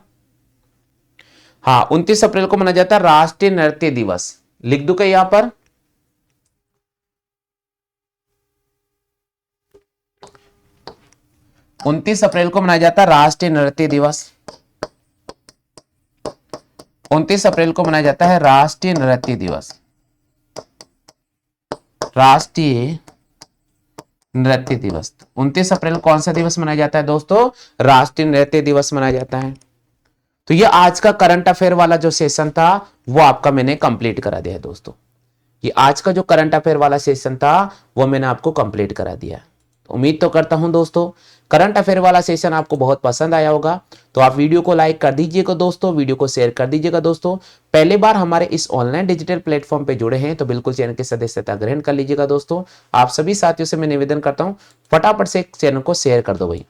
हाँ, 29 अप्रैल को मनाया जाता है राष्ट्रीय नृत्य दिवस। लिख दूं क्या यहां पर? उनतीस अप्रैल को मनाया जाता है राष्ट्रीय नृत्य दिवस। 29 अप्रैल को मनाया जाता है राष्ट्रीय नृत्य दिवस। राष्ट्रीय नृत्य दिवस। 29 अप्रैल कौन सा दिवस मनाया जाता है दोस्तों? राष्ट्रीय नृत्य दिवस मनाया जाता है। तो ये आज का करंट अफेयर वाला जो सेशन था वो आपका मैंने कंप्लीट करा दिया है दोस्तों। ये आज का जो करंट अफेयर वाला सेशन था वो मैंने आपको कंप्लीट करा दिया है। उम्मीद तो करता हूं दोस्तों करंट अफेयर वाला सेशन आपको बहुत पसंद आया होगा। तो आप वीडियो को लाइक कर दीजिएगा दोस्तों, वीडियो को शेयर कर दीजिएगा दोस्तों। पहली बार हमारे इस ऑनलाइन डिजिटल प्लेटफॉर्म पे जुड़े हैं तो बिल्कुल चैनल की सदस्यता ग्रहण कर लीजिएगा दोस्तों। आप सभी साथियों से मैं निवेदन करता हूं फटाफट से चैनल को शेयर कर दो भाई।